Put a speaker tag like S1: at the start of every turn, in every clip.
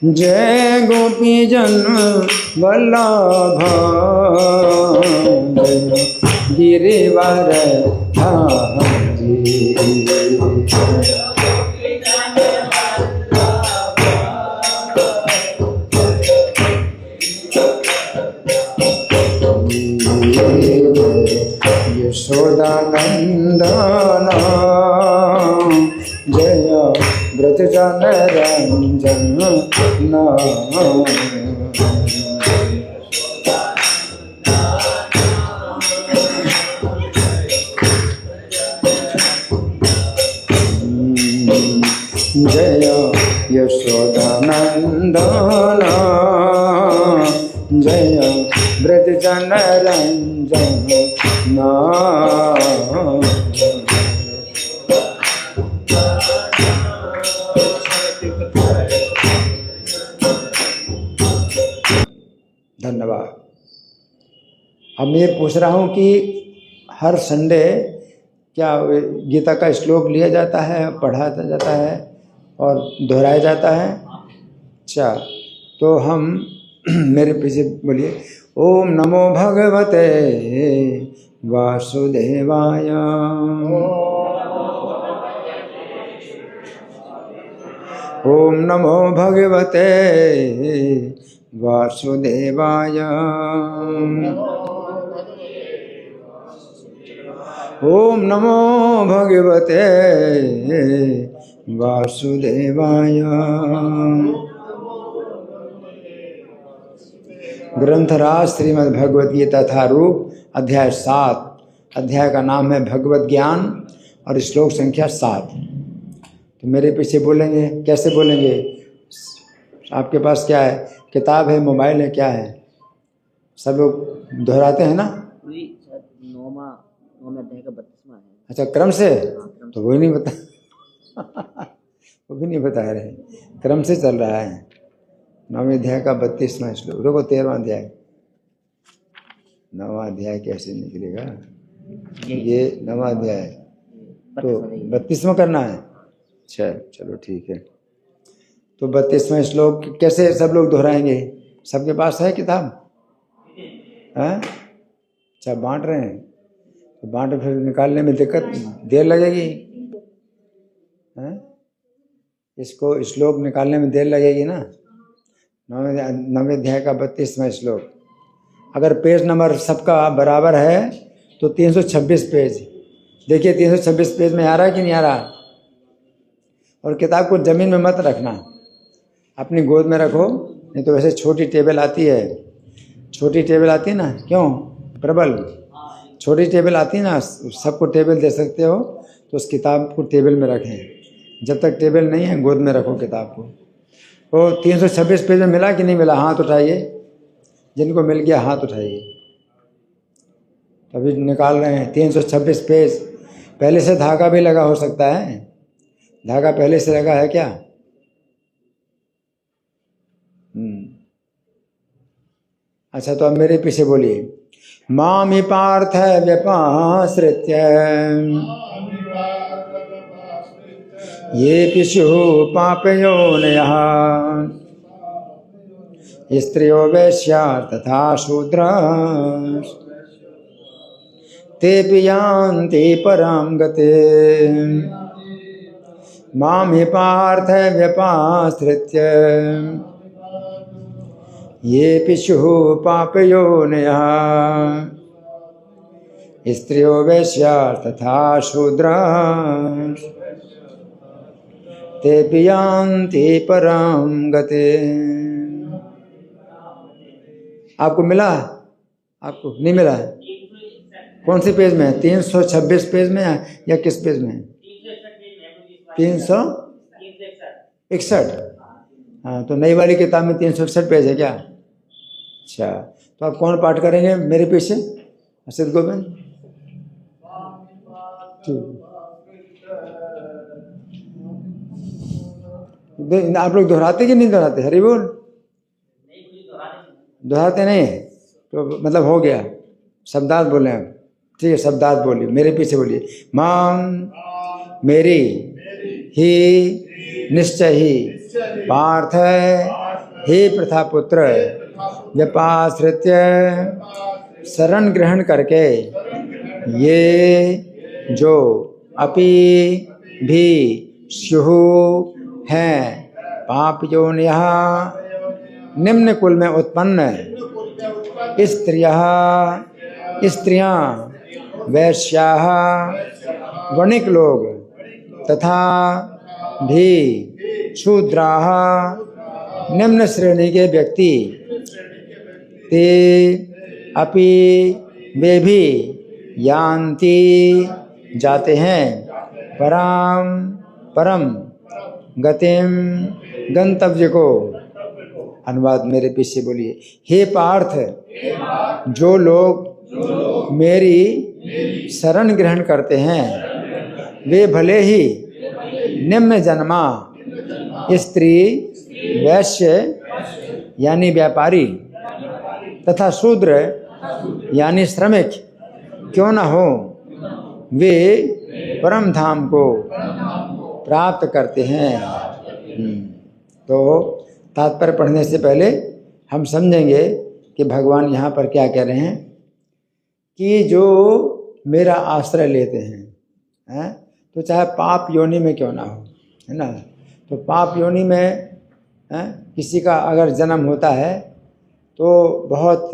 S1: जय गोपी जन वल्लभ गिरिवर धारी। यशोदानंदन जय व्रज जन रंजन जय यशोदानंदन जय व्रज जन रंजन धन्यवाद। अब मैं पूछ रहा हूँ कि हर संडे क्या गीता का श्लोक लिया जाता है, पढ़ाया जाता है और दोहराया जाता है? अच्छा, तो हम मेरे पीछे बोलिए, ओम नमो भगवते वासुदेवाय, ओम नमो भगवते वासुदेवाय, ओम नमो भगवते वासुदेवाय। ग्रंथराज श्रीमद् भगवद गीता यथारूप अध्याय 7, अध्याय का नाम है भगवत ज्ञान और श्लोक संख्या 7। तो मेरे पीछे बोलेंगे, कैसे बोलेंगे? आपके पास क्या है? किताब है, मोबाइल है, क्या है? सब लोग दोहराते हैं ना? अध्याय का 32वां है। अच्छा, क्रम से? तो वो ही नहीं बता वो भी नहीं बता रहे, क्रम से चल रहा है। 9वें अध्याय का 32वां श्लोक। रुको, 13वां अध्याय। 9वां अध्याय कैसे निकलेगा? ये 9वां अध्याय तो 32वां करना है। अच्छा, चलो ठीक है। तो 32वां श्लोक कैसे सब लोग दोहराएंगे? सबके पास है किताब? हैं? अच्छा, बांट रहे हैं तो बांट, फिर निकालने में दिक्कत, देर लगेगी। हैं? इसको श्लोक निकालने में देर लगेगी ना। 9वें अध्याय का 32वां श्लोक। अगर पेज नंबर सबका बराबर है तो 326 पेज। देखिए 326 पेज में आ रहा है कि नहीं आ रहा? और किताब को जमीन में मत रखना, अपनी गोद में रखो, नहीं तो वैसे छोटी टेबल आती है, छोटी टेबल आती है ना, क्यों प्रबल, छोटी टेबल आती है ना, सबको टेबल दे सकते हो, तो उस किताब को टेबल में रखें। जब तक टेबल नहीं है गोद में रखो किताब को। तो 326 पेज में मिला कि नहीं मिला? हाथ उठाइए, जिनको मिल गया हाथ उठाइए। अभी निकाल रहे हैं 326 पेज। पहले से धागा भी लगा हो सकता है, धागा पहले से लगा है क्या? अच्छा, तो अब मेरे पीछे बोलिए, मामि पार्थ व्यपाश्रित्य ये पिशु पापयोनयः स्त्रियो वैश्या तथा शूद्र तेऽपि यान्ति परां गतिम्। मामि पार्थ व्यपाश्रित्य ये पिशुः पापयोनयः स्त्रियो वैश्या तथा शूद्रा तेऽपि यान्ति परां गतिम्। आपको मिला? आपको नहीं मिला? कौन से पेज में है? 326 पेज में है या किस पेज में है? 361। हाँ, तो नई वाली किताब में 361 पेज है क्या? अच्छा, तो आप कौन पाठ करेंगे मेरे पीछे? हर्षित गोविंद। आप लोग दोहराते कि नहीं दोहराते? हरि बोल। दोहराते नहीं तो मतलब हो गया, शब्दार्थ बोले आप। ठीक है, शब्दार्थ बोलिए, मेरे पीछे बोलिए। मां मेरी ही निश्चय ही पार्थ हे प्रथा पुत्र, व्यपाश्रित्य शरण ग्रहण करके ये जो अपि भी स्युः हैं पाप योनियः निम्न कुल में उत्पन्न स्त्रियां वैश्याः वणिक लोग तथा भी शूद्राः निम्न श्रेणी के व्यक्ति ते अपि वे भी यान्ति जाते हैं परम गतिम गंतव्य को। अनुवाद मेरे पीछे बोलिए। हे पार्थ, जो लोग मेरी शरण ग्रहण करते हैं वे भले ही निम्न जन्मा स्त्री वैश्य यानी व्यापारी तथा शूद्र यानी श्रमिक क्यों न हो, वे परम धाम को प्राप्त करते हैं। तो तात्पर्य पढ़ने से पहले हम समझेंगे कि भगवान यहाँ पर क्या कह रहे हैं कि जो मेरा आश्रय लेते हैं, तो चाहे पाप योनि में क्यों ना हो, है ना। तो पाप योनि में किसी का अगर जन्म होता है तो बहुत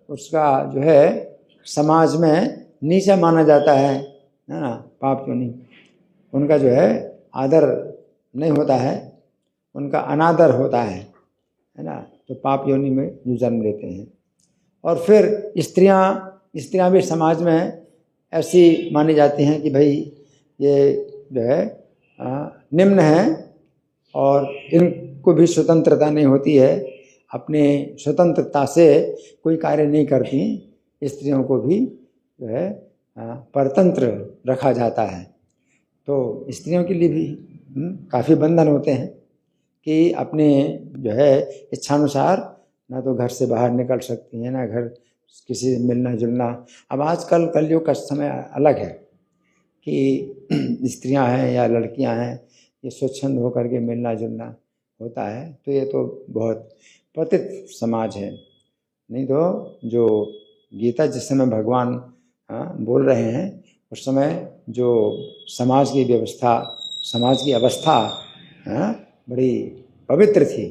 S1: उसका जो है समाज में नीचा माना जाता है ना। पाप योनि उनका जो है आदर नहीं होता है, उनका अनादर होता है ना। तो पाप योनि में जो जन्म लेते हैं। और फिर स्त्रियां भी समाज में ऐसी मानी जाती हैं कि भाई ये जो है निम्न है और इनको भी स्वतंत्रता नहीं होती है, अपने स्वतंत्रता से कोई कार्य नहीं करती। स्त्रियों को भी जो है परतंत्र रखा जाता है। तो स्त्रियों के लिए भी काफ़ी बंधन होते हैं कि अपने जो है इच्छानुसार ना तो घर से बाहर निकल सकती हैं, ना घर किसी से मिलना जुलना। अब आजकल कलयुग का समय अलग है कि स्त्रियां हैं या लड़कियां हैं, ये स्वच्छंद होकर के मिलना जुलना होता है। तो ये तो बहुत पतित समाज है। नहीं तो जो गीता जिस समय भगवान बोल रहे हैं उस समय जो समाज की व्यवस्था, समाज की अवस्था बड़ी पवित्र थी।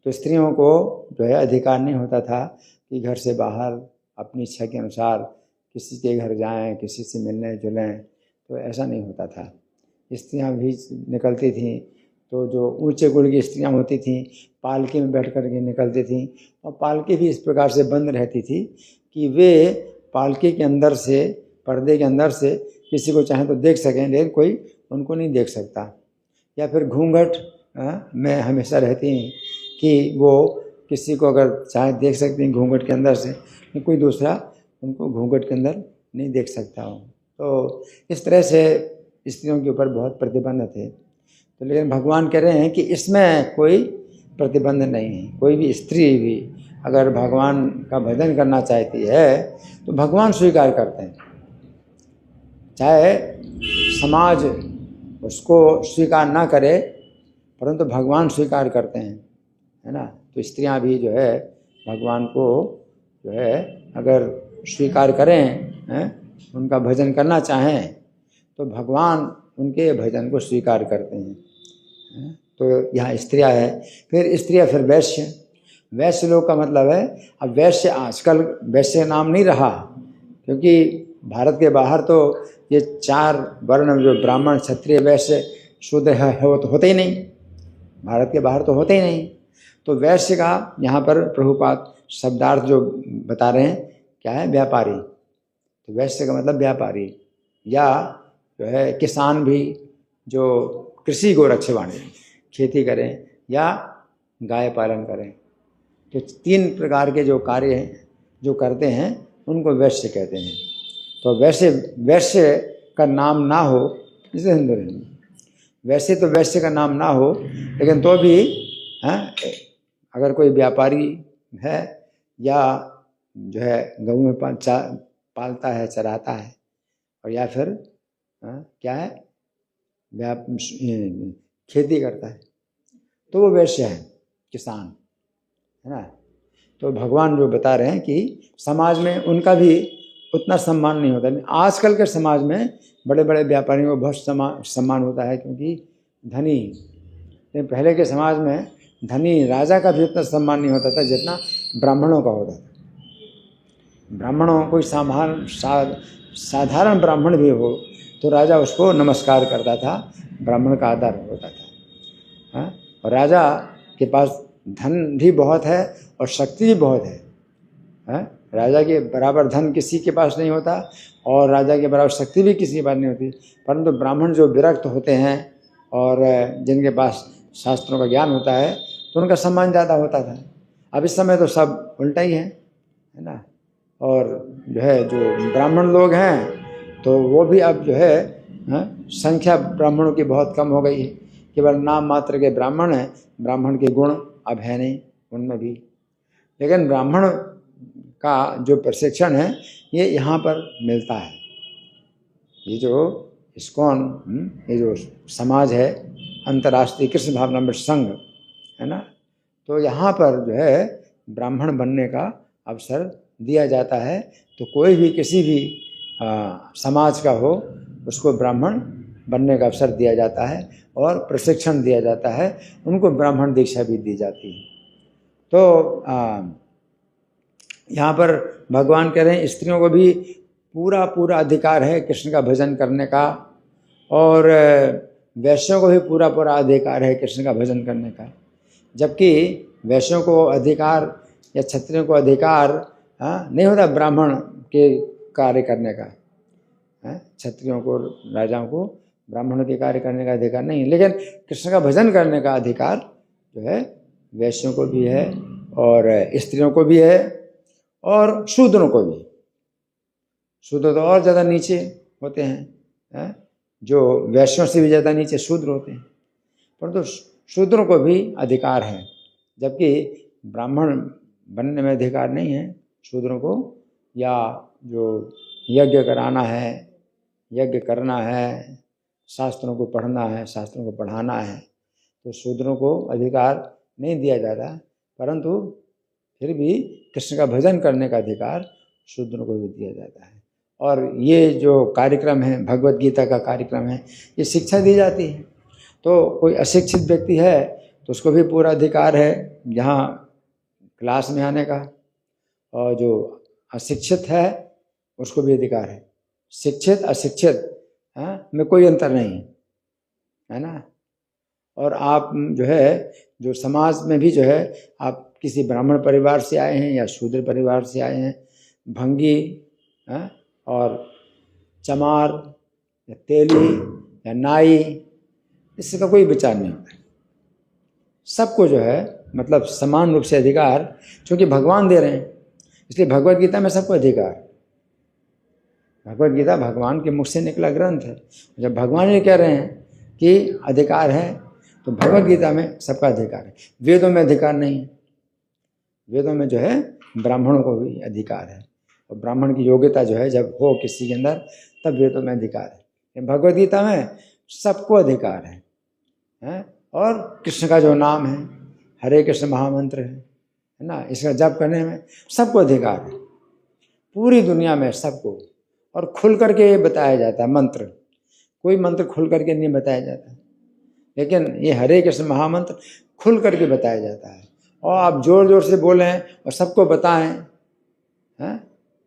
S1: तो स्त्रियों को जो है अधिकार नहीं होता था कि घर से बाहर अपनी इच्छा के अनुसार किसी के घर जाएं, किसी से मिलने जुलें। तो ऐसा नहीं होता था। स्त्रियां भी निकलती थीं तो जो ऊंचे कुल की स्त्रियां होती थीं पालकी में बैठ कर के निकलती थीं, और पालकी भी इस प्रकार से बंद रहती थी कि वे पालकी के अंदर से, पर्दे के अंदर से किसी को चाहे तो देख सकें, लेकिन कोई उनको नहीं देख सकता। या फिर घूंघट में हमेशा रहती हैं कि वो किसी को अगर चाहे देख सकती हैं घूंघट के अंदर से, कोई दूसरा उनको घूंघट के अंदर नहीं देख सकता हो। तो इस तरह से स्त्रियों के ऊपर बहुत प्रतिबंध थे। तो लेकिन भगवान कह रहे हैं कि इसमें कोई प्रतिबंध नहीं है। कोई भी स्त्री भी अगर भगवान का भजन करना चाहती है तो भगवान स्वीकार करते हैं, चाहे समाज उसको स्वीकार ना करे परंतु भगवान स्वीकार करते हैं, है ना। तो स्त्रियां भी जो है भगवान को जो है अगर स्वीकार करें, उनका भजन करना चाहें तो भगवान उनके भजन को स्वीकार करते हैं। तो यहाँ स्त्रियां है, फिर स्त्रियां, फिर वैश्य। वैश्य लोग का मतलब है, अब वैश्य आजकल वैश्य नाम नहीं रहा, क्योंकि भारत के बाहर तो ये 4 वर्ण जो ब्राह्मण क्षत्रिय वैश्य शूद्र है वो तो होते ही नहीं, भारत के बाहर तो होते ही नहीं। तो वैश्य का यहाँ पर प्रभुपाद शब्दार्थ जो बता रहे हैं क्या है, व्यापारी। तो वैश्य का मतलब व्यापारी, या जो है किसान भी जो कृषि गोरक्षवाणी खेती करें या गाय पालन करें। तो 3 प्रकार के जो कार्य हैं जो करते हैं उनको वैश्य कहते हैं। तो वैश्य का नाम ना हो, जैसे हिंदू वैसे तो वैश्य का नाम ना हो, लेकिन तो भी अगर कोई व्यापारी है या जो है गऊ में पालता है, चराता है, और या फिर क्या है खेती करता है, तो वो वैश्य है। किसान, है ना। तो भगवान जो बता रहे हैं कि समाज में उनका भी उतना सम्मान नहीं होता। आजकल के समाज में बड़े बड़े व्यापारियों को बहुत सम्मान होता है, क्योंकि धनी, लेकिन पहले के समाज में धनी राजा का भी उतना सम्मान नहीं होता था जितना ब्राह्मणों का होता था। ब्राह्मणों कोई साधारण ब्राह्मण भी हो तो राजा उसको नमस्कार करता था, ब्राह्मण का आदर होता था। हाँ? और राजा के पास धन भी बहुत है और शक्ति भी बहुत है। हाँ? राजा के बराबर धन किसी के पास नहीं होता और राजा के बराबर शक्ति भी किसी के पास नहीं होती, परंतु ब्राह्मण जो विरक्त होते हैं और जिनके पास शास्त्रों का ज्ञान होता है तो उनका सम्मान ज़्यादा होता था। अब इस समय तो सब उल्टा ही है ना। और जो है जो ब्राह्मण लोग हैं तो वो भी अब जो है संख्या ब्राह्मणों की बहुत कम हो गई है, केवल नाम मात्र के ब्राह्मण हैं, ब्राह्मण के गुण अब है नहीं उनमें भी। लेकिन ब्राह्मण का जो प्रशिक्षण है ये यहाँ पर मिलता है। ये जो इस्कॉन, ये जो समाज है अंतर्राष्ट्रीय कृष्ण भावनामृत संघ, है ना, तो यहाँ पर जो है ब्राह्मण बनने का अवसर दिया जाता है। तो कोई भी किसी भी समाज का हो उसको ब्राह्मण बनने का अवसर दिया जाता है और प्रशिक्षण दिया जाता है, उनको ब्राह्मण दीक्षा भी दी जाती है। तो यहाँ पर भगवान कह रहे हैं स्त्रियों को भी पूरा पूरा अधिकार है कृष्ण का भजन करने का, और वैश्यों को भी पूरा पूरा अधिकार है कृष्ण का भजन करने का। जबकि वैश्यों को अधिकार या क्षत्रियों को अधिकार नहीं होता ब्राह्मण के कार्य करने का। क्षत्रियों को, राजाओं को ब्राह्मणों के कार्य करने का अधिकार नहीं है, लेकिन कृष्ण का भजन करने का अधिकार जो है वैश्यों को भी है और स्त्रियों को भी है और शूद्रों को भी। शूद्र तो और ज़्यादा नीचे होते हैं, जो वैश्यों से भी ज़्यादा नीचे शूद्र होते हैं, परंतु शूद्रों को भी अधिकार है, जबकि ब्राह्मण बनने में अधिकार नहीं है शूद्रों को। या जो यज्ञ कराना है, यज्ञ करना है, शास्त्रों को पढ़ना है, शास्त्रों को पढ़ाना है, तो शूद्रों को अधिकार नहीं दिया जाता, परंतु फिर भी कृष्ण का भजन करने का अधिकार शूद्रों को भी दिया जाता है। और ये जो कार्यक्रम है, भगवत गीता का कार्यक्रम है, ये शिक्षा दी जाती है। तो कोई अशिक्षित व्यक्ति है तो उसको भी पूरा अधिकार है यहाँ क्लास में आने का, और जो अशिक्षित है उसको भी अधिकार है। शिक्षित अशिक्षित में कोई अंतर नहीं है ना। और आप जो है जो समाज में भी जो है आप किसी ब्राह्मण परिवार से आए हैं या शूद्र परिवार से आए हैं, भंगी और चमार या तेली या नाई, इसका कोई विचार नहीं होता। सबको जो है मतलब समान रूप से अधिकार, क्योंकि भगवान दे रहे हैं, इसलिए भगवत गीता में सबको अधिकार। भगवत गीता भगवान के मुख से निकला ग्रंथ है। जब भगवान ये कह रहे हैं कि अधिकार है तो भगवत गीता में सबका अधिकार है। वेदों में अधिकार नहीं है। वेदों में जो है ब्राह्मणों को भी अधिकार है, और ब्राह्मण की योग्यता जो है जब हो किसी के अंदर तब वेदों में अधिकार है। भगवत गीता में सबको अधिकार है। और कृष्ण का जो नाम है हरे कृष्ण महामंत्र है ना, इसका जप करने में सबको अधिकार है, पूरी दुनिया में सबको। और खुल करके बताया जाता है मंत्र, कोई मंत्र खुल करके नहीं बताया जाता, लेकिन ये हरे कृष्ण महामंत्र खुल करके बताया जाता है। और आप जोर जोर से बोलें और सबको बताएं,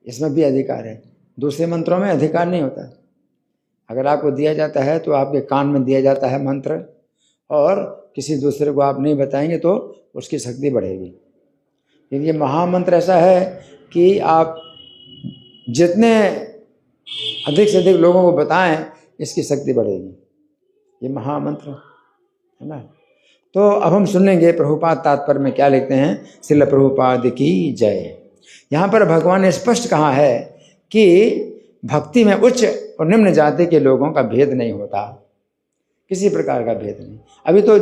S1: इसमें भी अधिकार है। दूसरे मंत्रों में अधिकार नहीं होता। अगर आपको दिया जाता है तो आपके कान में दिया जाता है मंत्र, और किसी दूसरे को आप नहीं बताएंगे तो उसकी शक्ति बढ़ेगी। लेकिन ये महामंत्र ऐसा है कि आप जितने अधिक से अधिक लोगों को बताएं इसकी शक्ति बढ़ेगी। ये महामंत्र है ना। तो अब हम सुन लेंगे प्रभुपाद तात्पर्य में क्या लिखते हैं। श्रील प्रभुपाद की जय। यहाँ पर भगवान ने स्पष्ट कहा है कि भक्ति में उच्च और निम्न जाति के लोगों का भेद नहीं होता, किसी प्रकार का भेद नहीं। अभी तो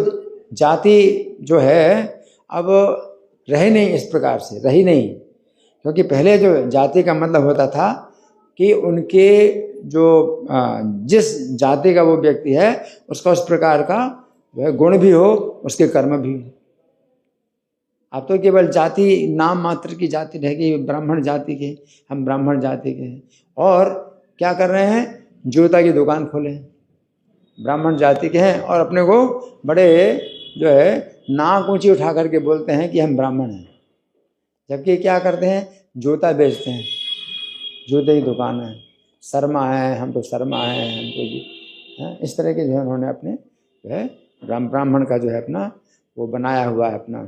S1: जाति जो है अब रही नहीं, इस प्रकार से रही नहीं, क्योंकि पहले जो जाति का मतलब होता था कि उनके जो जिस जाति का वो व्यक्ति है उसका उस प्रकार का जो है गुण भी हो, उसके कर्म भी हो। अब तो केवल जाति, नाम मात्र की जाति रह गई, ब्राह्मण जाति के, हम ब्राह्मण जाति के हैं। और क्या कर रहे हैं, जूता की दुकान खोले हैं, ब्राह्मण जाति के हैं, और अपने को बड़े जो है नाक ऊंची उठा करके बोलते हैं कि हम ब्राह्मण हैं। जबकि क्या करते हैं, जूता बेचते हैं, जूते की दुकान है, शर्मा है, हम तो शर्मा है, हमको जी, इस तरह के जो है उन्होंने अपने जो है ब्राह्मण का जो है अपना वो बनाया हुआ है, अपना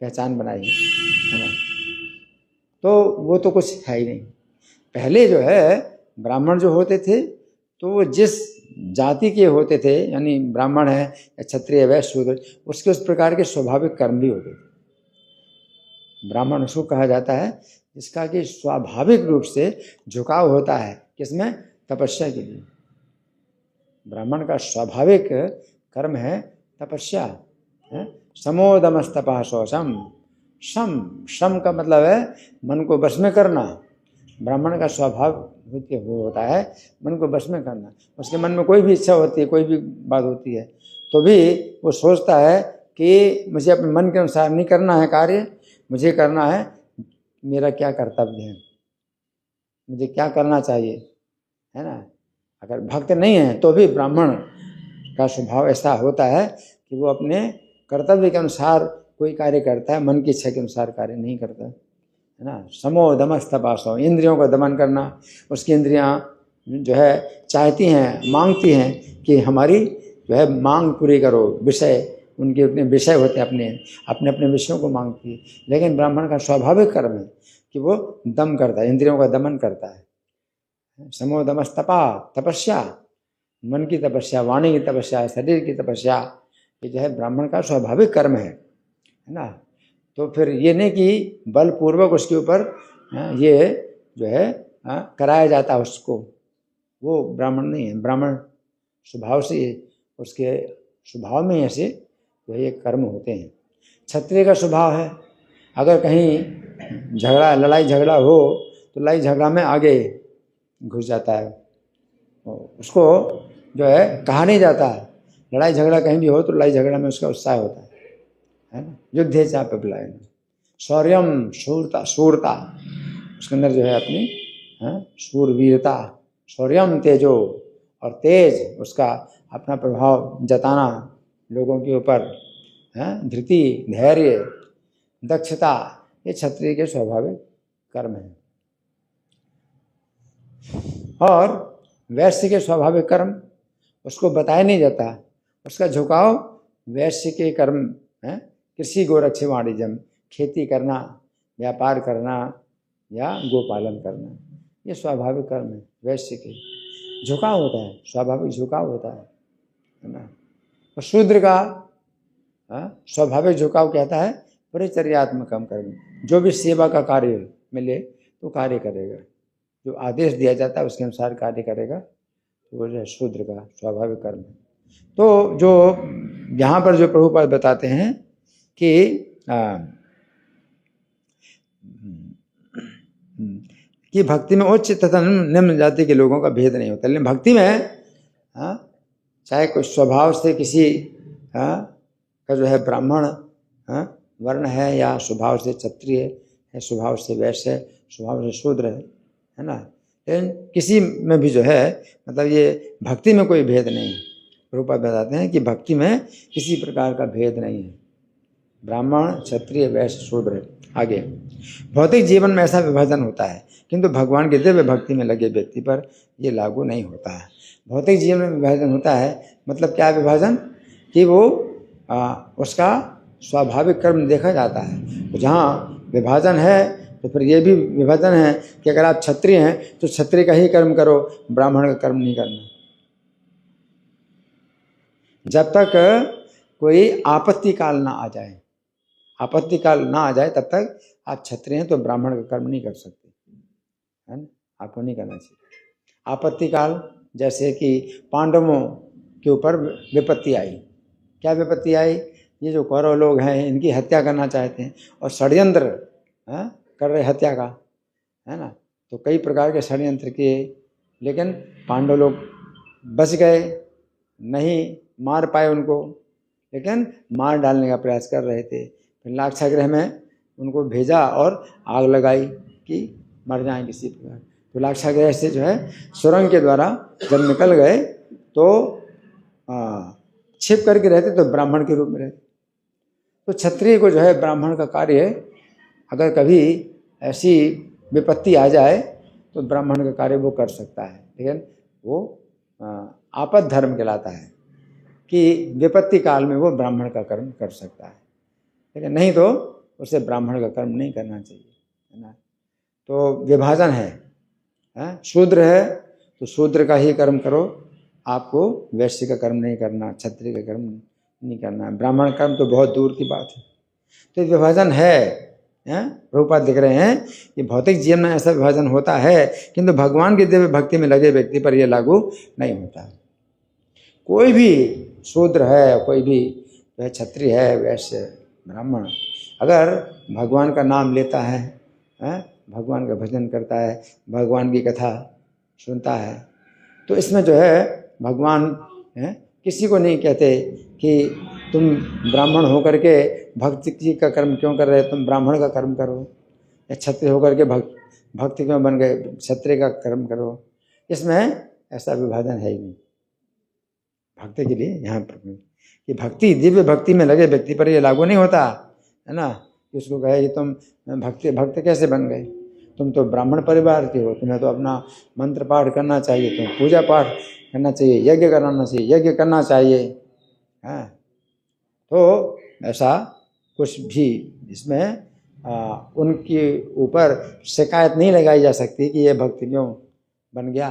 S1: पहचान बनाई है ना। तो वो तो कुछ है ही नहीं। पहले जो है ब्राह्मण जो होते थे तो वो जिस जाति के होते थे, यानी ब्राह्मण है या क्षत्रिय वैश्य शूद्र, उसके उस प्रकार के स्वाभाविक कर्म भी होते थे। ब्राह्मण उसको कहा जाता है जिसका कि स्वाभाविक रूप से झुकाव होता है, किसमें, तपस्या के लिए। ब्राह्मण का स्वाभाविक कर्म है तपस्या, है? समोदमस्तपः शौचम। श्रम का मतलब है मन को वश में करना। ब्राह्मण का स्वभाव होता है मन को वश में करना। उसके मन में कोई भी इच्छा होती है, कोई भी बात होती है, तो भी वो सोचता है कि मुझे अपने मन के अनुसार नहीं करना है कार्य, मुझे करना है मेरा क्या कर्तव्य है, मुझे क्या करना चाहिए, है ना। अगर भक्त नहीं है तो भी ब्राह्मण का स्वभाव ऐसा होता है कि वो अपने कर्तव्य के अनुसार कोई कार्य करता है, मन की इच्छा के अनुसार कार्य नहीं करता, है ना। समो दमस्तपासो, इंद्रियों का दमन करना। उसकी इंद्रियां जो है चाहती हैं, मांगती हैं कि हमारी जो है मांग पूरी करो, विषय, उनके अपने विषय होते हैं, अपने अपने अपने विषयों को मांगती है। लेकिन ब्राह्मण का स्वाभाविक कर्म है कि वो दम करता है, इंद्रियों का दमन करता है। समो दमस्तपा, तपस्या, मन की तपस्या, वाणी की तपस्या, शरीर की तपस्या, ये जो है ब्राह्मण का स्वाभाविक कर्म है ना। तो फिर ये नहीं कि बलपूर्वक उसके ऊपर ये जो है कराया जाता है उसको, वो ब्राह्मण नहीं है। ब्राह्मण स्वभाव से, उसके स्वभाव में ऐसे जो है ये कर्म होते हैं। क्षत्रिय का स्वभाव है, अगर कहीं झगड़ा, लड़ाई झगड़ा हो तो लड़ाई झगड़ा में आगे घुस जाता है, उसको जो है कहा नहीं जाता है। लड़ाई झगड़ा कहीं भी हो तो लड़ाई झगड़ा में उसका उत्साह होता है ना। युद्धे चाप प्लायन, शौर्यम, शूरता, शूरता, उसके अंदर जो है अपनी शूरवीरता, शौर्यम तेजो, और तेज उसका अपना प्रभाव जताना लोगों के ऊपर, धृति, धैर्य, दक्षता, ये क्षत्रिय के स्वाभाविक कर्म है। और वैश्य के स्वाभाविक कर्म उसको बताया नहीं जाता, उसका झुकाव वैश्य के कर्म है, कृषि गोरक्ष वाणिज्यम, खेती करना, व्यापार करना या गोपालन करना, ये स्वाभाविक कर्म है। वैश्य के झुकाव होता है, स्वाभाविक झुकाव होता है ना। और शूद्र का स्वाभाविक झुकाव कहता है परिचर्यात्मक कर्म, जो भी सेवा का कार्य मिले तो कार्य करेगा, जो आदेश दिया जाता है उसके अनुसार कार्य करेगा, तो वो जो है शूद्र का स्वाभाविक कर्म है। तो जो यहाँ पर जो प्रभुपाद बताते हैं कि भक्ति में उच्च तथा निम्न जाति के लोगों का भेद नहीं होता। लेकिन भक्ति में चाहे कोई स्वभाव से किसी का जो है ब्राह्मण वर्ण है, या स्वभाव से क्षत्रिय है, स्वभाव से वैश्य है, स्वभाव से शूद्र है ना, लेकिन किसी में भी जो है मतलब ये भक्ति में कोई भेद नहीं है। प्रभुपाद बताते हैं कि भक्ति में किसी प्रकार का भेद नहीं है, ब्राह्मण, क्षत्रिय, वैश्य, शूद्र। आगे, भौतिक जीवन में ऐसा विभाजन होता है, किंतु भगवान के दिव्य भक्ति में लगे व्यक्ति पर ये लागू नहीं होता है। भौतिक जीवन में विभाजन होता है, मतलब क्या विभाजन, कि वो उसका स्वाभाविक कर्म देखा जाता है। तो जहाँ विभाजन है तो फिर ये भी विभाजन है कि अगर आप क्षत्रिय हैं तो क्षत्रिय का ही कर्म करो, ब्राह्मण का कर्म नहीं करना। जब तक कोई आपत्ति काल ना आ जाए, आपत्ति काल ना आ जाए तब तक आप क्षत्रिय हैं तो ब्राह्मण का कर्म नहीं कर सकते, है ना, आपको नहीं करना चाहिए। आपत्ति काल, जैसे कि पांडवों के ऊपर विपत्ति आई। क्या विपत्ति आई, ये जो कौरव लोग हैं इनकी हत्या करना चाहते हैं और षड्यंत्र कर रहे हत्या का, है ना। तो कई प्रकार के षड्यंत्र किए, लेकिन पांडव लोग बच गए, नहीं मार पाए उनको, लेकिन मार डालने का प्रयास कर रहे थे। फिर लाक्षागृह में उनको भेजा और आग लगाई कि मर जाएं किसी प्रकार। तो लाक्षागृह से जो है सुरंग के द्वारा जब निकल गए तो छिप करके रहते तो ब्राह्मण के रूप में रहते। तो क्षत्रिय को जो है ब्राह्मण का कार्य, अगर कभी ऐसी विपत्ति आ जाए तो ब्राह्मण का कार्य वो कर सकता है, लेकिन वो आपद धर्म कहलाता है कि विपत्ति काल में वो ब्राह्मण का कर्म कर सकता है, लेकिन नहीं तो उसे ब्राह्मण का कर्म नहीं करना चाहिए, है ना। तो विभाजन है, शूद्र है तो शूद्र का ही कर्म करो, आपको वैश्य का कर्म नहीं करना, क्षत्रिय का कर्म नहीं करना, ब्राह्मण कर्म तो बहुत दूर की बात है। तो विभाजन है, प्रभुपाद लिख रहे हैं कि भौतिक जीवन में ऐसा विभाजन होता है, किंतु भगवान की दिव्य भक्ति में लगे व्यक्ति पर यह लागू नहीं होता। कोई भी शूद्र है, कोई भी वह क्षत्रिय है, वैश्य, ब्राह्मण, अगर भगवान का नाम लेता है, भगवान का भजन करता है, भगवान की कथा सुनता है, तो इसमें जो है भगवान किसी को नहीं कहते कि तुम ब्राह्मण होकर के भक्ति का कर्म क्यों कर रहे हो, तुम ब्राह्मण का कर्म करो, या क्षत्रिय होकर के भक्ति क्यों बन गए, क्षत्रिय का कर्म करो। इसमें ऐसा विभाजन है ही नहीं भक्ति के लिए। यहाँ पर कि भक्ति, दिव्य भक्ति में लगे व्यक्ति पर ये लागू नहीं होता, है ना। उसको कहे कि तुम भक्त कैसे बन गए, तुम तो ब्राह्मण परिवार के हो, तुम्हें तो अपना मंत्र पाठ करना चाहिए, तुम्हें पूजा पाठ करना चाहिए, यज्ञ करना चाहिए, यज्ञ करना चाहिए, है। तो ऐसा कुछ भी इसमें उनके ऊपर शिकायत नहीं लगाई जा सकती कि ये भक्त क्यों बन गया,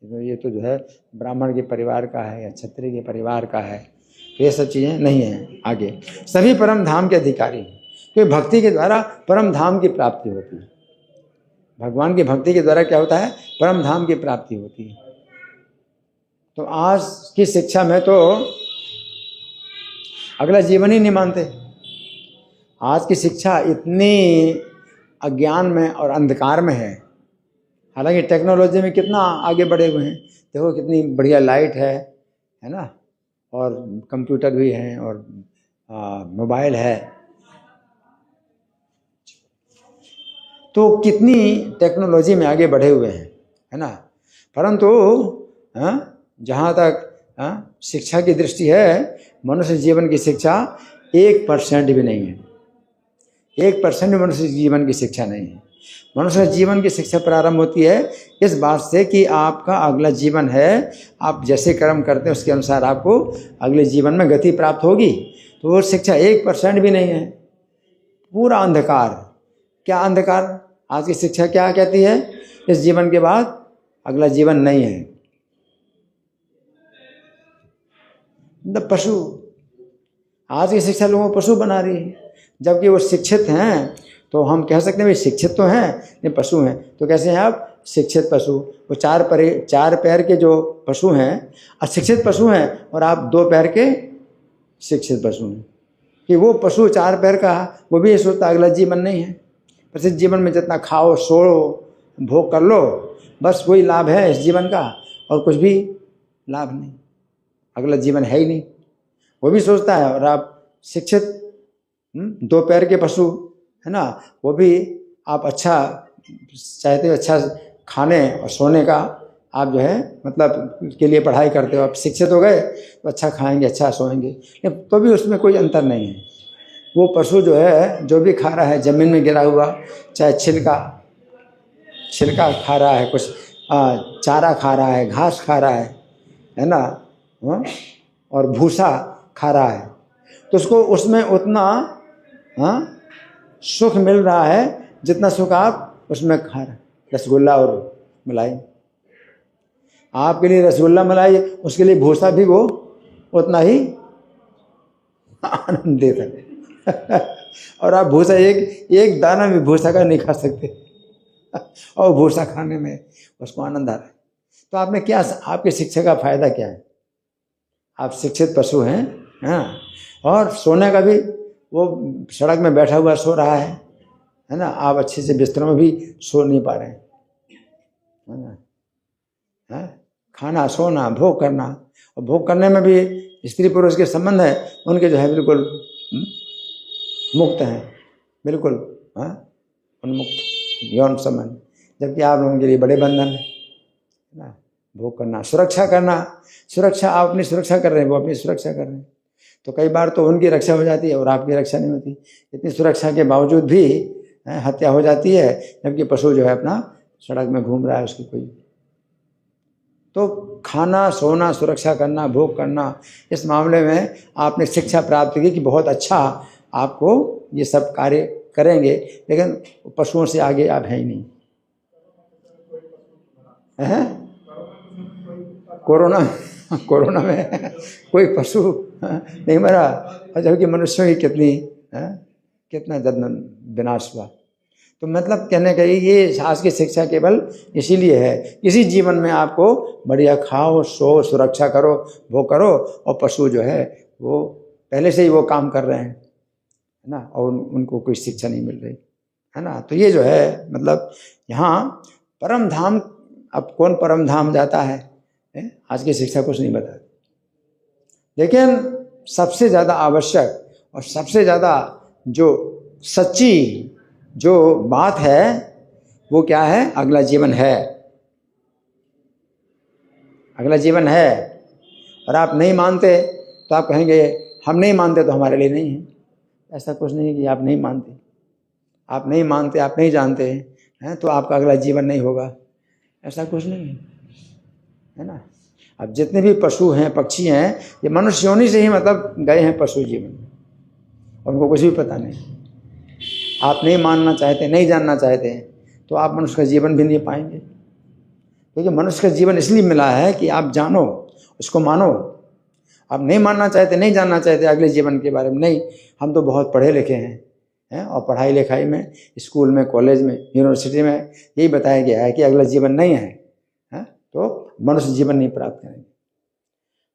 S1: तो ये तो जो है ब्राह्मण के परिवार का है या क्षत्रिय के परिवार का है, तो ये सब चीज़ें नहीं हैं। आगे सभी परम धाम के अधिकारी, क्योंकि भक्ति के द्वारा परम धाम की प्राप्ति होती है। भगवान की भक्ति के द्वारा क्या होता है, परम धाम की प्राप्ति होती है। तो आज की शिक्षा में तो अगला जीवन ही नहीं मानते। आज की शिक्षा इतनी अज्ञान में और अंधकार में है, हालांकि टेक्नोलॉजी में कितना आगे बढ़े हुए हैं, देखो कितनी बढ़िया लाइट है ना, और कंप्यूटर भी हैं, और मोबाइल है, तो कितनी टेक्नोलॉजी में आगे बढ़े हुए हैं, है ना। परंतु जहाँ तक शिक्षा की दृष्टि है, मनुष्य जीवन की शिक्षा 1% भी नहीं है, 1% भी मनुष्य जीवन की शिक्षा नहीं है। मनुष्य जीवन की शिक्षा प्रारंभ होती है इस बात से कि आपका अगला जीवन है, आप जैसे कर्म करते हैं उसके अनुसार आपको अगले जीवन में गति प्राप्त होगी। तो वो शिक्षा 1% भी नहीं है, पूरा अंधकार। क्या अंधकार? आज की शिक्षा क्या कहती है, इस जीवन के बाद अगला जीवन नहीं है। पशु, आज की शिक्षा लोगों को पशु बना रही है, जबकि वो शिक्षित हैं। तो हम कह सकते हैं भाई शिक्षित तो हैं, ये पशु हैं। तो कैसे हैं आप? शिक्षित पशु। वो चार पैर के जो पशु हैं अशिक्षित पशु हैं, और आप 2 पैर के शिक्षित पशु हैं। कि वो पशु 4 पैर का, वो भी ये सोचता अगला जीवन नहीं है। प्रसिद्ध जीवन में जितना खाओ, सोओ, भोग कर लो, बस वही लाभ है इस जीवन का, और कुछ भी लाभ नहीं, अगला जीवन है ही नहीं, वो भी सोचता है। और आप शिक्षित 2 पैर के पशु है ना, वो भी आप अच्छा चाहते हो, अच्छा खाने और सोने का आप जो है मतलब के लिए पढ़ाई करते हो। आप शिक्षित हो गए तो अच्छा खाएंगे, अच्छा सोएंगे, तो भी उसमें कोई अंतर नहीं है। वो पशु जो है जो भी खा रहा है ज़मीन में गिरा हुआ, चाहे छिलका खा रहा है, कुछ चारा खा रहा है, घास खा रहा है ना, और भूसा खा रहा है, तो उसको उसमें उतना सुख मिल रहा है जितना सुख आप उसमें खा रहे हैं। रसगुल्ला और मलाई, आपके लिए रसगुल्ला मलाई, उसके लिए भूसा भी वो उतना ही आनंद देता है। और आप भूसा एक दाना भी भूसा का नहीं खा सकते, और भूसा खाने में उसको आनंद आ रहा है। तो आपने क्या, आपके शिक्षा का फायदा क्या है? आप शिक्षित पशु हैं, हाँ। और सोने का भी, वो सड़क में बैठा हुआ सो रहा है ना, आप अच्छे से बिस्तरों में भी सो नहीं पा रहे हैं, है ना। खाना, सोना, भोग करना, और भोग करने में भी स्त्री पुरुष के संबंध है उनके जो है बिल्कुल मुक्त हैं, बिल्कुल, हाँ, उन्मुक्त यौन संबंध, जबकि आप लोगों के लिए बड़े बंधन है ना। भोग करना, सुरक्षा करना, सुरक्षा, आप अपनी सुरक्षा कर रहे हैं, वो अपनी सुरक्षा कर रहे हैं, तो कई बार तो उनकी रक्षा हो जाती है और आपकी रक्षा नहीं होती। इतनी सुरक्षा के बावजूद भी हत्या हो जाती है, जबकि पशु जो है अपना सड़क में घूम रहा है, उसकी कोई। तो खाना, सोना, सुरक्षा करना, भोग करना, इस मामले में आपने शिक्षा प्राप्त की कि बहुत अच्छा आपको ये सब कार्य करेंगे, लेकिन पशुओं से आगे आप हैं ही नहीं। है कोरोना में कोई पशु नहीं मरा, और जबकि मनुष्यों की कितना विनाश हुआ। तो मतलब कहने का ये आज की शिक्षा केवल इसीलिए है, इसी जीवन में आपको बढ़िया खाओ, सो, सुरक्षा करो, वो करो, और पशु जो है वो पहले से ही वो काम कर रहे हैं, है ना, और उनको कोई शिक्षा नहीं मिल रही, है ना। तो ये जो है मतलब यहाँ परम धाम, अब कौन परम धाम जाता है, आज की शिक्षा कुछ नहीं बता, लेकिन सबसे ज़्यादा आवश्यक और सबसे ज़्यादा जो सच्ची जो बात है वो क्या है, अगला जीवन है, अगला जीवन है। और आप नहीं मानते तो आप कहेंगे हम नहीं मानते तो हमारे लिए नहीं है। ऐसा कुछ नहीं है कि आप नहीं मानते, आप नहीं मानते, आप नहीं जानते हैं तो आपका अगला जीवन नहीं होगा, ऐसा कुछ नहीं है ना। अब जितने भी पशु हैं, पक्षी हैं, ये मनुष्य योनि से ही मतलब गए हैं पशु जीवन में, उनको कुछ भी पता नहीं। आप नहीं मानना चाहते, नहीं जानना चाहते हैं तो आप मनुष्य का जीवन भी नहीं पाएंगे, क्योंकि मनुष्य का जीवन इसलिए मिला है कि आप जानो, उसको मानो। आप नहीं मानना चाहते, नहीं जानना चाहते अगले जीवन के बारे में, नहीं, हम तो बहुत पढ़े लिखे हैं और पढ़ाई लिखाई में, स्कूल में, कॉलेज में, यूनिवर्सिटी में यही बताया गया है कि अगला जीवन नहीं है, तो मनुष्य जीवन नहीं प्राप्त करेंगे।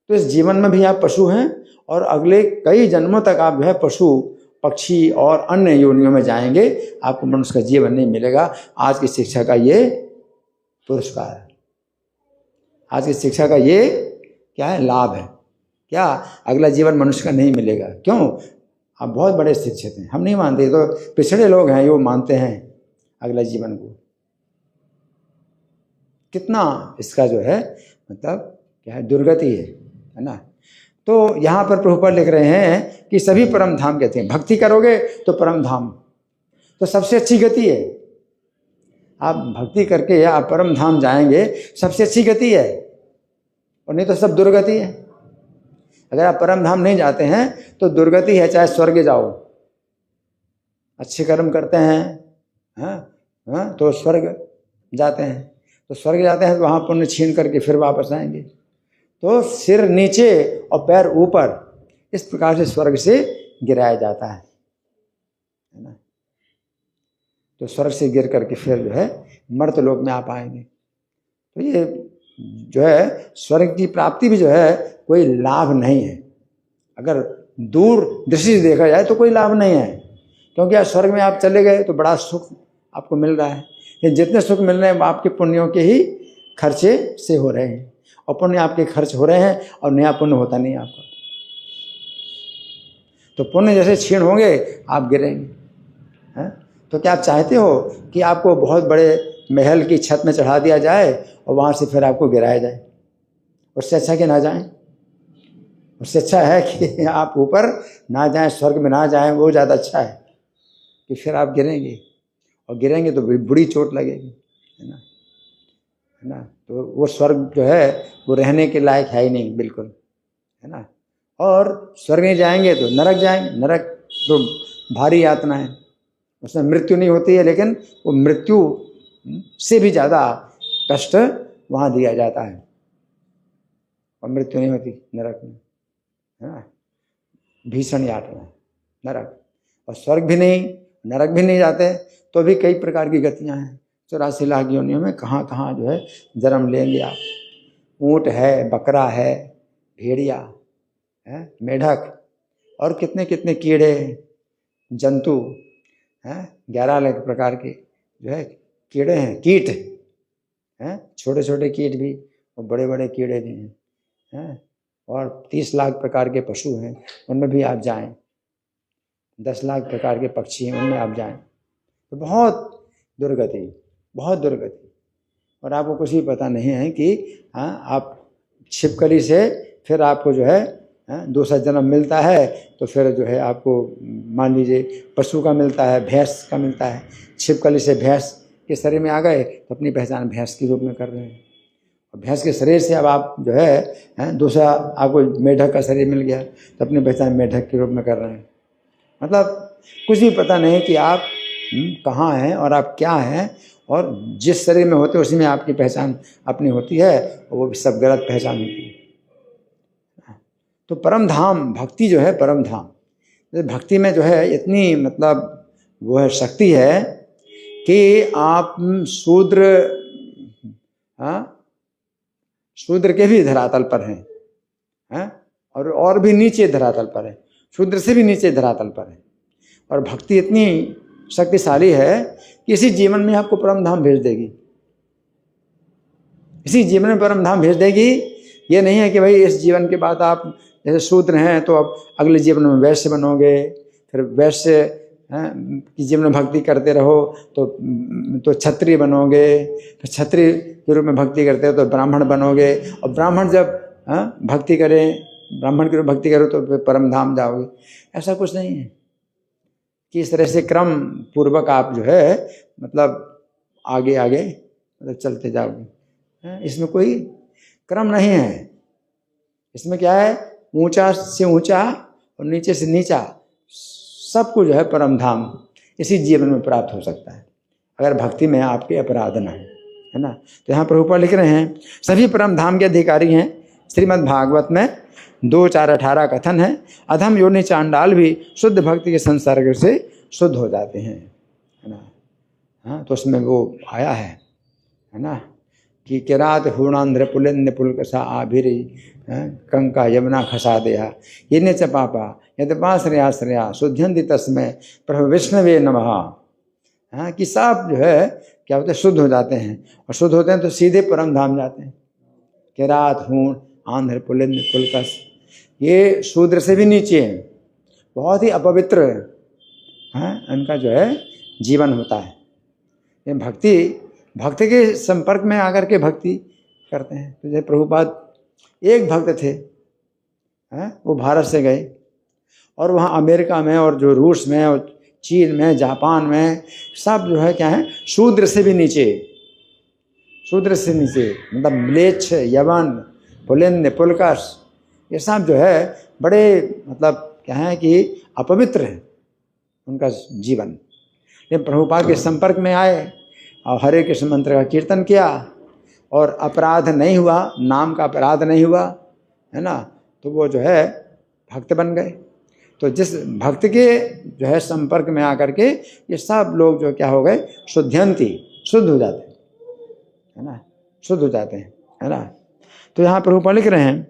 S1: तो इस जीवन में भी आप पशु हैं और अगले कई जन्मों तक आप जो है पशु, पक्षी और अन्य योनियों में जाएंगे, आपको मनुष्य का जीवन नहीं मिलेगा। आज की शिक्षा का ये पुरस्कार है, आज की शिक्षा का ये क्या है, लाभ है। क्या अगला जीवन मनुष्य का नहीं मिलेगा? क्यों? आप बहुत बड़े शिक्षित हैं, हम नहीं मानते, तो पिछड़े लोग हैं वो मानते हैं अगला जीवन को। कितना इसका जो है मतलब क्या है, दुर्गति है ना। तो यहाँ पर प्रभुपाद लिख रहे हैं कि सभी परम धाम कहते हैं, भक्ति करोगे तो परम धाम, तो सबसे अच्छी गति है। आप भक्ति करके आप परम धाम जाएंगे, सबसे अच्छी गति है, और नहीं तो सब दुर्गति है। अगर आप परम धाम नहीं जाते हैं तो दुर्गति है, चाहे स्वर्ग जाओ, अच्छे कर्म करते हैं तो स्वर्ग जाते हैं, तो स्वर्ग जाते हैं तो वहाँ पुण्य छीन करके फिर वापस आएंगे। तो सिर नीचे और पैर ऊपर, इस प्रकार से स्वर्ग से गिराया जाता है ना। तो स्वर्ग से गिर करके फिर जो है मर्त्य लोक में आप आएंगे। तो ये जो है स्वर्ग की प्राप्ति भी जो है कोई लाभ नहीं है, अगर दूर दृष्टि से देखा जाए तो कोई लाभ नहीं है, क्योंकि आज स्वर्ग में आप चले गए तो बड़ा सुख आपको मिल रहा है। ये जितने सुख मिल रहे हैं आपके पुण्यों के ही खर्चे से हो रहे हैं, और पुण्य आपके खर्च हो रहे हैं और नया पुण्य होता नहीं आपका। तो पुण्य जैसे क्षीण होंगे आप गिरेंगे। तो क्या आप चाहते हो कि आपको बहुत बड़े महल की छत में चढ़ा दिया जाए और वहाँ से फिर आपको गिराया जाए? उससे अच्छा कि ना जाएं, उससे अच्छा है कि आप ऊपर ना जाएं, स्वर्ग में ना जाएं, वो ज़्यादा अच्छा है कि फिर आप गिरेंगे, और गिरेंगे तो बुरी चोट लगेगी, है ना। तो वो स्वर्ग जो है वो रहने के लायक है ही नहीं, बिल्कुल, है ना। और स्वर्ग नहीं जाएंगे तो नरक जाएंगे, नरक तो भारी यातना है, उसमें मृत्यु नहीं होती है, लेकिन वो मृत्यु से भी ज़्यादा कष्ट वहाँ दिया जाता है, और मृत्यु नहीं होती नरक में, है ना। भीषण यातना नरक, और स्वर्ग भी नहीं, नरक भी नहीं जाते तो भी कई प्रकार की गतियाँ हैं। 84 लाख योनियों में कहाँ कहाँ जो है जन्म लेंगे आप। ऊँट है, बकरा है, भेड़िया है, मेढक, और कितने कितने कीड़े जंतु हैं, 11 लाख प्रकार के जो है कीड़े हैं, कीट हैं, छोटे छोटे कीट भी और बड़े बड़े कीड़े भी हैं, और 30 लाख प्रकार के पशु हैं, उनमें भी आप जाएं 10 लाख प्रकार के पक्षी हैं, उनमें आप जाएं तो बहुत दुर्गति, बहुत दुर्गति। और आपको कुछ भी पता नहीं है कि आप छिपकली से फिर आपको जो है दूसरा जन्म मिलता है, तो फिर जो है आपको मान लीजिए पशु का मिलता है, भैंस का मिलता है। छिपकली से भैंस के शरीर में आ गए तो अपनी पहचान भैंस के रूप में कर रहे हैं। और भैंस के शरीर से अब आप जो है दूसरा आपको मेढक का शरीर मिल गया तो अपनी पहचान मेढक के रूप में कर रहे हैं। मतलब कुछ भी पता नहीं कि आप कहाँ हैं और आप क्या हैं, और जिस शरीर में होते उसी में आपकी पहचान अपनी होती है, और वो भी सब गलत पहचान होती है। तो परम धाम भक्ति जो है, परम धाम भक्ति में जो है इतनी मतलब वो है शक्ति है कि आप शूद्र के भी धरातल पर हैं, और भी नीचे धरातल पर है, शूद्र से भी नीचे धरातल पर है। और भक्ति इतनी शक्तिशाली है कि इसी जीवन में आपको परम धाम भेज देगी, इसी जीवन में परम धाम भेज देगी। ये नहीं है कि भाई इस जीवन के बाद आप जैसे शूद्र हैं तो अब अगले जीवन में वैश्य बनोगे, फिर वैश्य की जीवन में भक्ति करते रहो तो क्षत्रिय बनोगे, फिर क्षत्रिय के रूप में भक्ति करते हो तो ब्राह्मण बनोगे, और ब्राह्मण जब भक्ति करें, ब्राह्मण के रूप में भक्ति करो तो फिर परम धाम जाओगे। ऐसा कुछ नहीं है कि इस तरह से क्रम पूर्वक आप जो है मतलब आगे आगे मतलब चलते जाओगे। इसमें कोई क्रम नहीं है। इसमें क्या है, ऊंचा से ऊंचा और नीचे से नीचा सब कुछ जो है परम धाम इसी जीवन में प्राप्त हो सकता है, अगर भक्ति में आपके अपराध न है ना। तो यहाँ प्रभुपाद लिख रहे हैं सभी परम धाम के अधिकारी हैं। श्रीमद् भागवत में 2:4-18 कथन है, अधम योनि चांडाल भी शुद्ध भक्ति के संसर्ग से शुद्ध हो जाते हैं, है ना। हाँ, तो उसमें वो आया है ना कि किरात हूणांध्र पुलिंद पुलकसा आभिरी कंका यमुना खसा देहा ये च पापा यदपाश्रया शुद्ध्यंति तस्मै प्रभु विष्णवे नमः। हाँ, कि सब जो है क्या होते हैं, शुद्ध हो जाते हैं, और शुद्ध होते हैं तो सीधे परम धाम जाते हैं। किरात हूण आंध्र पुलिंद पुलकस ये शूद्र से भी नीचे हैं, बहुत ही अपवित्र है उनका जो है जीवन होता है। ये भक्ति के संपर्क में आकर के भक्ति करते हैं। तो जैसे प्रभुपाद एक भक्त थे, वो भारत से गए और वहाँ अमेरिका में और जो रूस में और चीन में जापान में सब जो है क्या है, शूद्र से भी नीचे, शूद्र से नीचे मतलब म्लेच्छ यवन पुलिंद पुलकस ये सब जो है बड़े मतलब क्या है कि अपवित्र है उनका जीवन। लेकिन प्रभुपाद के संपर्क में आए और हरे कृष्ण मंत्र का कीर्तन किया और अपराध नहीं हुआ, नाम का अपराध नहीं हुआ, है ना, तो वो जो है भक्त बन गए। तो जिस भक्त के जो है संपर्क में आकर के ये सब लोग जो क्या हो गए, शुद्ध्यंती, शुद्ध हो जाते हैं, है ना, शुद्ध हो जाते हैं, है ना। तो यहाँ प्रभुपाद लिख रहे हैं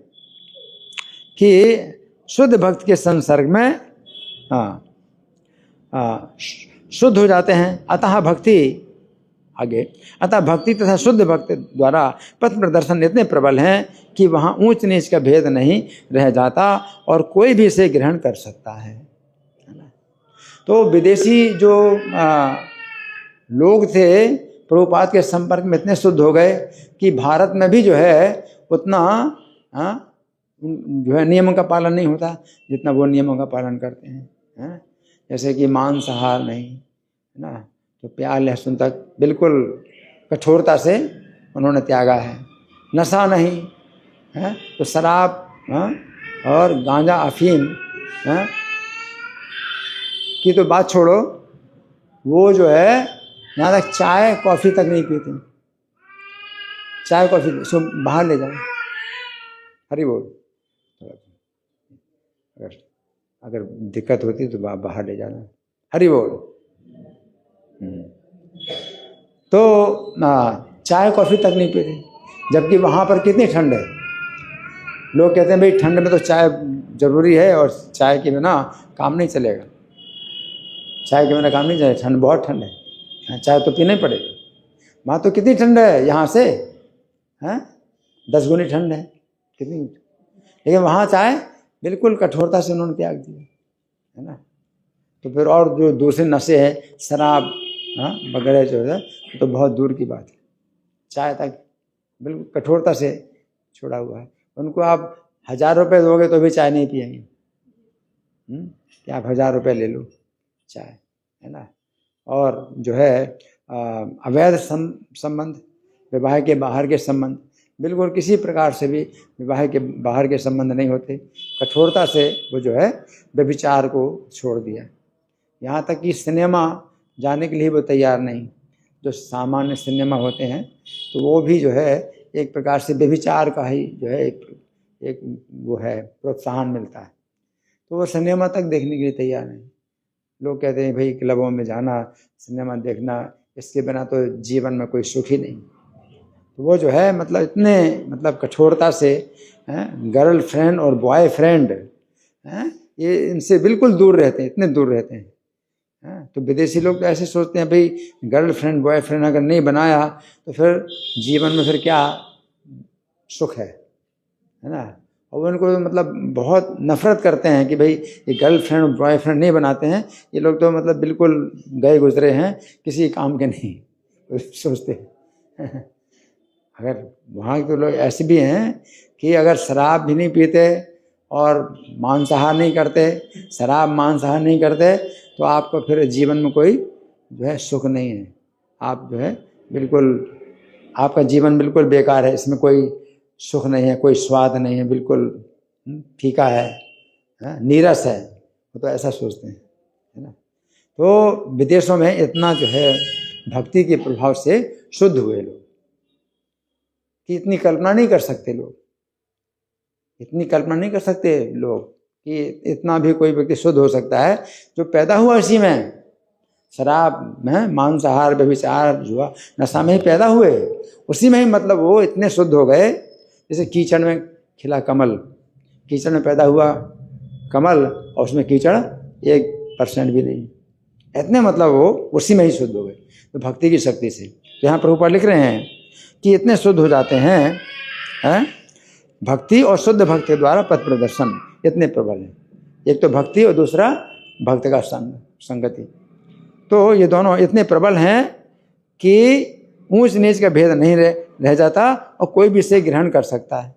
S1: कि शुद्ध भक्त के संसर्ग में शुद्ध हो जाते हैं। अतः भक्ति आगे, अतः भक्ति तथा शुद्ध भक्त द्वारा पथ प्रदर्शन इतने प्रबल हैं कि वहाँ ऊंच नीच का भेद नहीं रह जाता और कोई भी इसे ग्रहण कर सकता है ना। तो विदेशी जो लोग थे प्रभुपाद के संपर्क में इतने शुद्ध हो गए कि भारत में भी जो है उतना जो है नियमों का पालन नहीं होता जितना वो नियमों का पालन करते हैं। जैसे कि मांसाहार नहीं, है ना, तो प्याज लहसुन तक बिल्कुल कठोरता से उन्होंने त्यागा है। नशा नहीं है, तो शराब और गांजा अफीम की तो बात छोड़ो, वो जो है यहाँ तक चाय कॉफ़ी तक नहीं पीते। चाय कॉफ़ी उसको बाहर ले जाओ, हरी बोल, अगर दिक्कत होती तो बाहर ले जाना, हरी बोल। तो चाय कॉफ़ी तक नहीं पीते, जबकि वहाँ पर कितनी ठंड है। लोग कहते हैं भाई ठंड में तो चाय ज़रूरी है और चाय के बिना काम नहीं चलेगा, चाय के बिना काम नहीं चलेगा, ठंड बहुत ठंड है, चाय तो पीना ही पड़ेगा। वहाँ तो कितनी ठंड है, यहाँ से 10 गुनी ठंड है कितनी, लेकिन वहाँ चाय बिल्कुल कठोरता से उन्होंने त्याग दिया, है ना। तो फिर और जो दूसरे नशे हैं शराब वगैरह जो है तो बहुत दूर की बात है। चाय तक बिल्कुल कठोरता से छोड़ा हुआ है। उनको आप 1000 रुपये दोगे तो भी चाय नहीं पिएंगे। कि आप 1000 रुपये ले लो चाय, है ना। और जो है अवैध संबंध, विवाह के बाहर के संबंध, बिल्कुल किसी प्रकार से भी विवाह के बाहर के संबंध नहीं होते। कठोरता से वो जो है व्यभिचार को छोड़ दिया। यहाँ तक कि सिनेमा जाने के लिए वो तैयार नहीं। जो सामान्य सिनेमा होते हैं तो वो भी जो है एक प्रकार से व्यभिचार का ही जो है एक वो है प्रोत्साहन मिलता है। तो वो सिनेमा तक देखने के लिए तैयार नहीं। लोग कहते हैं भाई क्लबों में जाना, सिनेमा देखना, इसके बिना तो जीवन में कोई सुख ही नहीं। तो वो जो है मतलब इतने मतलब कठोरता से गर्लफ्रेंड और बॉयफ्रेंड ये इनसे बिल्कुल दूर रहते हैं, इतने दूर रहते हैं। तो विदेशी लोग तो ऐसे सोचते हैं भाई गर्लफ्रेंड बॉयफ्रेंड अगर नहीं बनाया तो फिर जीवन में फिर क्या सुख है ना। और उनको मतलब बहुत नफरत करते हैं कि भाई ये गर्लफ्रेंड और बॉयफ्रेंड नहीं बनाते हैं, ये लोग तो मतलब बिल्कुल गए गुजरे हैं, किसी काम के नहीं सोचते हैं। अगर वहाँ के लोग ऐसे भी हैं कि अगर शराब भी नहीं पीते और मांसाहार नहीं करते, शराब मांसाहार नहीं करते, तो आपको फिर जीवन में कोई जो है सुख नहीं है। आप जो है बिल्कुल आपका जीवन बिल्कुल बेकार है, इसमें कोई सुख नहीं है, कोई स्वाद नहीं है, बिल्कुल फीका है, नीरस है। वो तो ऐसा सोचते हैं, है ना। तो विदेशों में इतना जो है भक्ति के प्रभाव से शुद्ध हुए लोग कि इतनी कल्पना नहीं कर सकते लोग, इतनी कल्पना नहीं कर सकते लोग कि इतना भी कोई व्यक्ति शुद्ध हो सकता है जो पैदा हुआ इसी में, शराब में, मांसाहार, व्यभिचार, जुआ, नशा में ही पैदा हुए, उसी में ही मतलब वो इतने शुद्ध हो गए जैसे कीचड़ में खिला कमल। कीचड़ में पैदा हुआ कमल और उसमें कीचड़ 1% भी नहीं, इतने मतलब वो उसी में ही शुद्ध हो गए तो भक्ति की शक्ति से। तो यहाँ प्रभुपाद लिख रहे हैं कि इतने शुद्ध हो जाते हैं भक्ति और शुद्ध भक्त के द्वारा पथ प्रदर्शन इतने प्रबल हैं। एक तो भक्ति और दूसरा भक्त का संगति। तो ये दोनों इतने प्रबल हैं कि ऊंच नीच का भेद नहीं रह जाता और कोई भी इसे ग्रहण कर सकता है।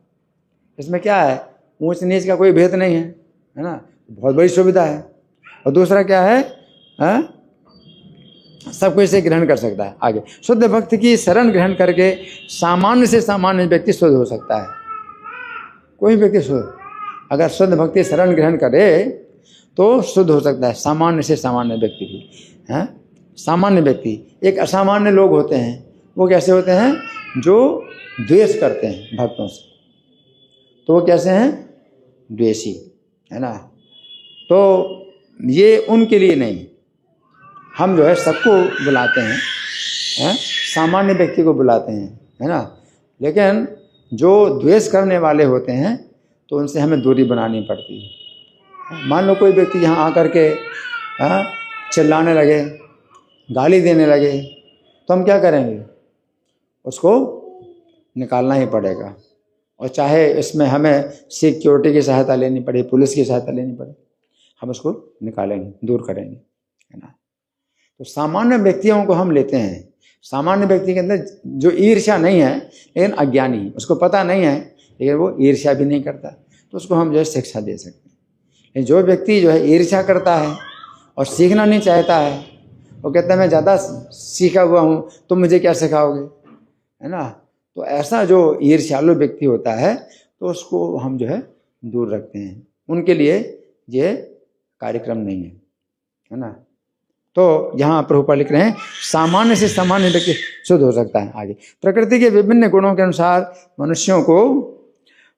S1: इसमें क्या है, ऊंच नीच का कोई भेद नहीं है ना, बहुत बड़ी सुविधा है। और दूसरा क्या है, सब कोई इसे ग्रहण कर सकता है। आगे, शुद्ध भक्त की शरण ग्रहण करके सामान्य से सामान्य व्यक्ति शुद्ध हो सकता है। कोई व्यक्ति शुद्ध, अगर शुद्ध भक्ति शरण ग्रहण करे तो शुद्ध हो सकता है, सामान्य से सामान्य व्यक्ति भी। सामान्य व्यक्ति, एक असामान्य लोग होते हैं, वो कैसे होते हैं, जो द्वेष करते हैं भक्तों से, तो वो कैसे हैं, द्वेषी, है ना। तो ये उनके लिए नहीं, हम जो है सबको बुलाते हैं, सामान्य व्यक्ति को बुलाते हैं, है ना। लेकिन जो द्वेष करने वाले होते हैं तो उनसे हमें दूरी बनानी पड़ती है। मान लो कोई व्यक्ति यहाँ आकर के चिल्लाने लगे, गाली देने लगे, तो हम क्या करेंगे, उसको निकालना ही पड़ेगा। और चाहे इसमें हमें सिक्योरिटी की सहायता लेनी पड़े, पुलिस की सहायता लेनी पड़े, हम उसको निकालेंगे, दूर करेंगे, है ना। तो सामान्य व्यक्तियों को हम लेते हैं। सामान्य व्यक्ति के अंदर जो ईर्ष्या नहीं है लेकिन अज्ञानी है, उसको पता नहीं है लेकिन वो ईर्ष्या भी नहीं करता, तो उसको हम जो है शिक्षा दे सकते हैं। लेकिन जो व्यक्ति जो है ईर्ष्या करता है और सीखना नहीं चाहता है, वो कहता है मैं ज़्यादा सीखा हुआ हूँ, तुम मुझे क्या सिखाओगे, है ना। तो ऐसा जो ईर्ष्यालु व्यक्ति होता है तो उसको हम जो है दूर रखते हैं, उनके लिए ये कार्यक्रम नहीं है, है ना। तो यहाँ प्रभुपाद लिख रहे हैं सामान्य से सामान्य व्यक्ति शुद्ध हो सकता है। आगे, प्रकृति के विभिन्न गुणों के अनुसार मनुष्यों को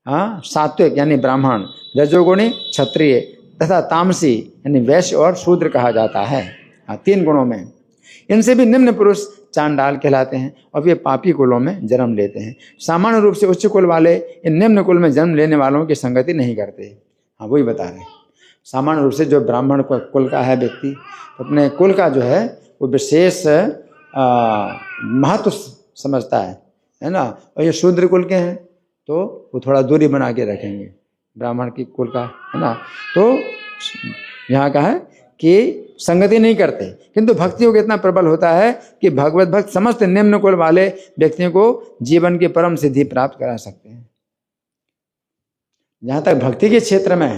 S1: सात्विक यानी ब्राह्मण, रजोगुणी क्षत्रिय तथा तामसी यानी वैश्य और शूद्र कहा जाता है। 3 गुणों में। इनसे भी निम्न पुरुष चांडाल कहलाते हैं और वे पापी कुलों में जन्म लेते हैं। सामान्य रूप से उच्च कुल वाले इन निम्न कुल में जन्म लेने वालों की संगति नहीं करते। वही बता रहे हैं। सामान्य रूप से जो ब्राह्मण कुल का है व्यक्ति, अपने कुल का जो है वो विशेष महत्व समझता है ना। और ये शूद्र कुल के हैं तो वो थोड़ा दूरी बना के रखेंगे ब्राह्मण की कुल का, है ना। तो यहाँ का है की संगति नहीं करते, किंतु भक्ति योग इतना प्रबल होता है कि भगवत भक्त समस्त निम्न कुल वाले व्यक्तियों को जीवन की परम सिद्धि प्राप्त करा सकते हैं। जहाँ तक भक्ति के क्षेत्र में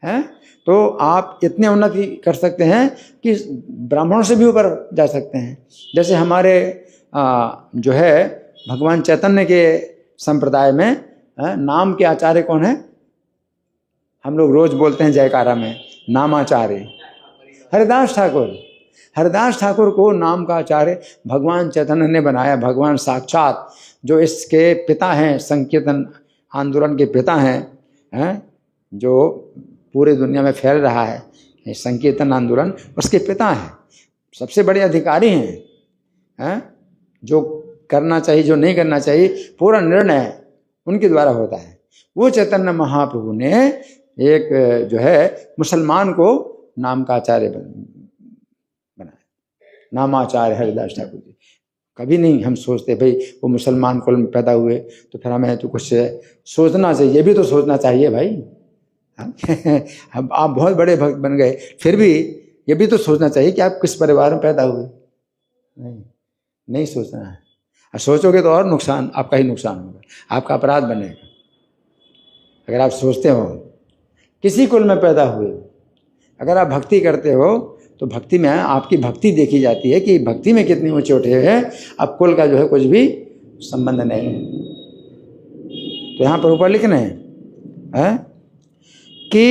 S1: है तो आप इतने उन्नति कर सकते हैं कि ब्राह्मणों से भी ऊपर जा सकते हैं। जैसे हमारे जो है भगवान चैतन्य के संप्रदाय में नाम के आचार्य कौन है? हम लोग रोज बोलते हैं जयकारा में, नामाचार्य हरिदास ठाकुर। हरिदास ठाकुर को नाम का आचार्य भगवान चैतन्य ने बनाया। भगवान साक्षात जो इसके पिता हैं, संकीर्तन आंदोलन के पिता हैं, जो पूरे दुनिया में फैल रहा है संकीर्तन आंदोलन, उसके पिता हैं, सबसे बड़े अधिकारी हैं। जो करना चाहिए, जो नहीं करना चाहिए, पूरा निर्णय उनके द्वारा होता है। वो चैतन्य महाप्रभु ने एक जो है मुसलमान को नाम का आचार्य बनाया, नामाचार्य हरिदास ठाकुर जी। कभी नहीं हम सोचते भाई वो मुसलमान कुल में पैदा हुए तो फिर हमें तो कुछ सोचना चाहिए, ये भी तो सोचना चाहिए भाई। अब आप बहुत बड़े भक्त बन गए, फिर भी ये भी तो सोचना चाहिए कि आप किस परिवार में पैदा हुए। नहीं सोचना है। सोचोगे तो और नुकसान, आपका ही नुकसान होगा, आपका अपराध बनेगा। अगर आप सोचते हो किसी कुल में पैदा हुए, अगर आप भक्ति करते हो तो भक्ति में आपकी भक्ति देखी जाती है कि भक्ति में कितनी ऊंचे उठे हैं। अब कुल का जो है कुछ भी संबंध नहीं है। तो यहाँ पर ऊपर लिखना है कि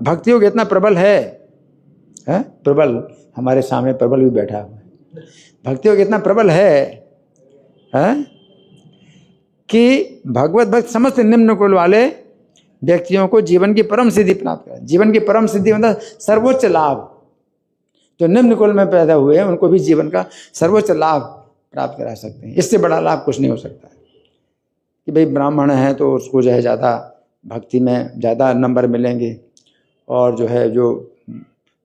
S1: भक्ति योग इतना प्रबल है, प्रबल हमारे सामने प्रबल भी बैठा हुआ है। भक्ति योग इतना प्रबल है कि भगवत भक्त समस्त निम्न कुल वाले व्यक्तियों को जीवन की परम सिद्धि प्राप्त करें। जीवन की परम सिद्धि मतलब सर्वोच्च लाभ। जो निम्न कुल में पैदा हुए हैं उनको भी जीवन का सर्वोच्च लाभ प्राप्त करा सकते हैं। इससे बड़ा लाभ कुछ नहीं हो सकता कि भाई ब्राह्मण है तो उसको जो है ज़्यादा भक्ति में ज़्यादा नंबर मिलेंगे, और जो है जो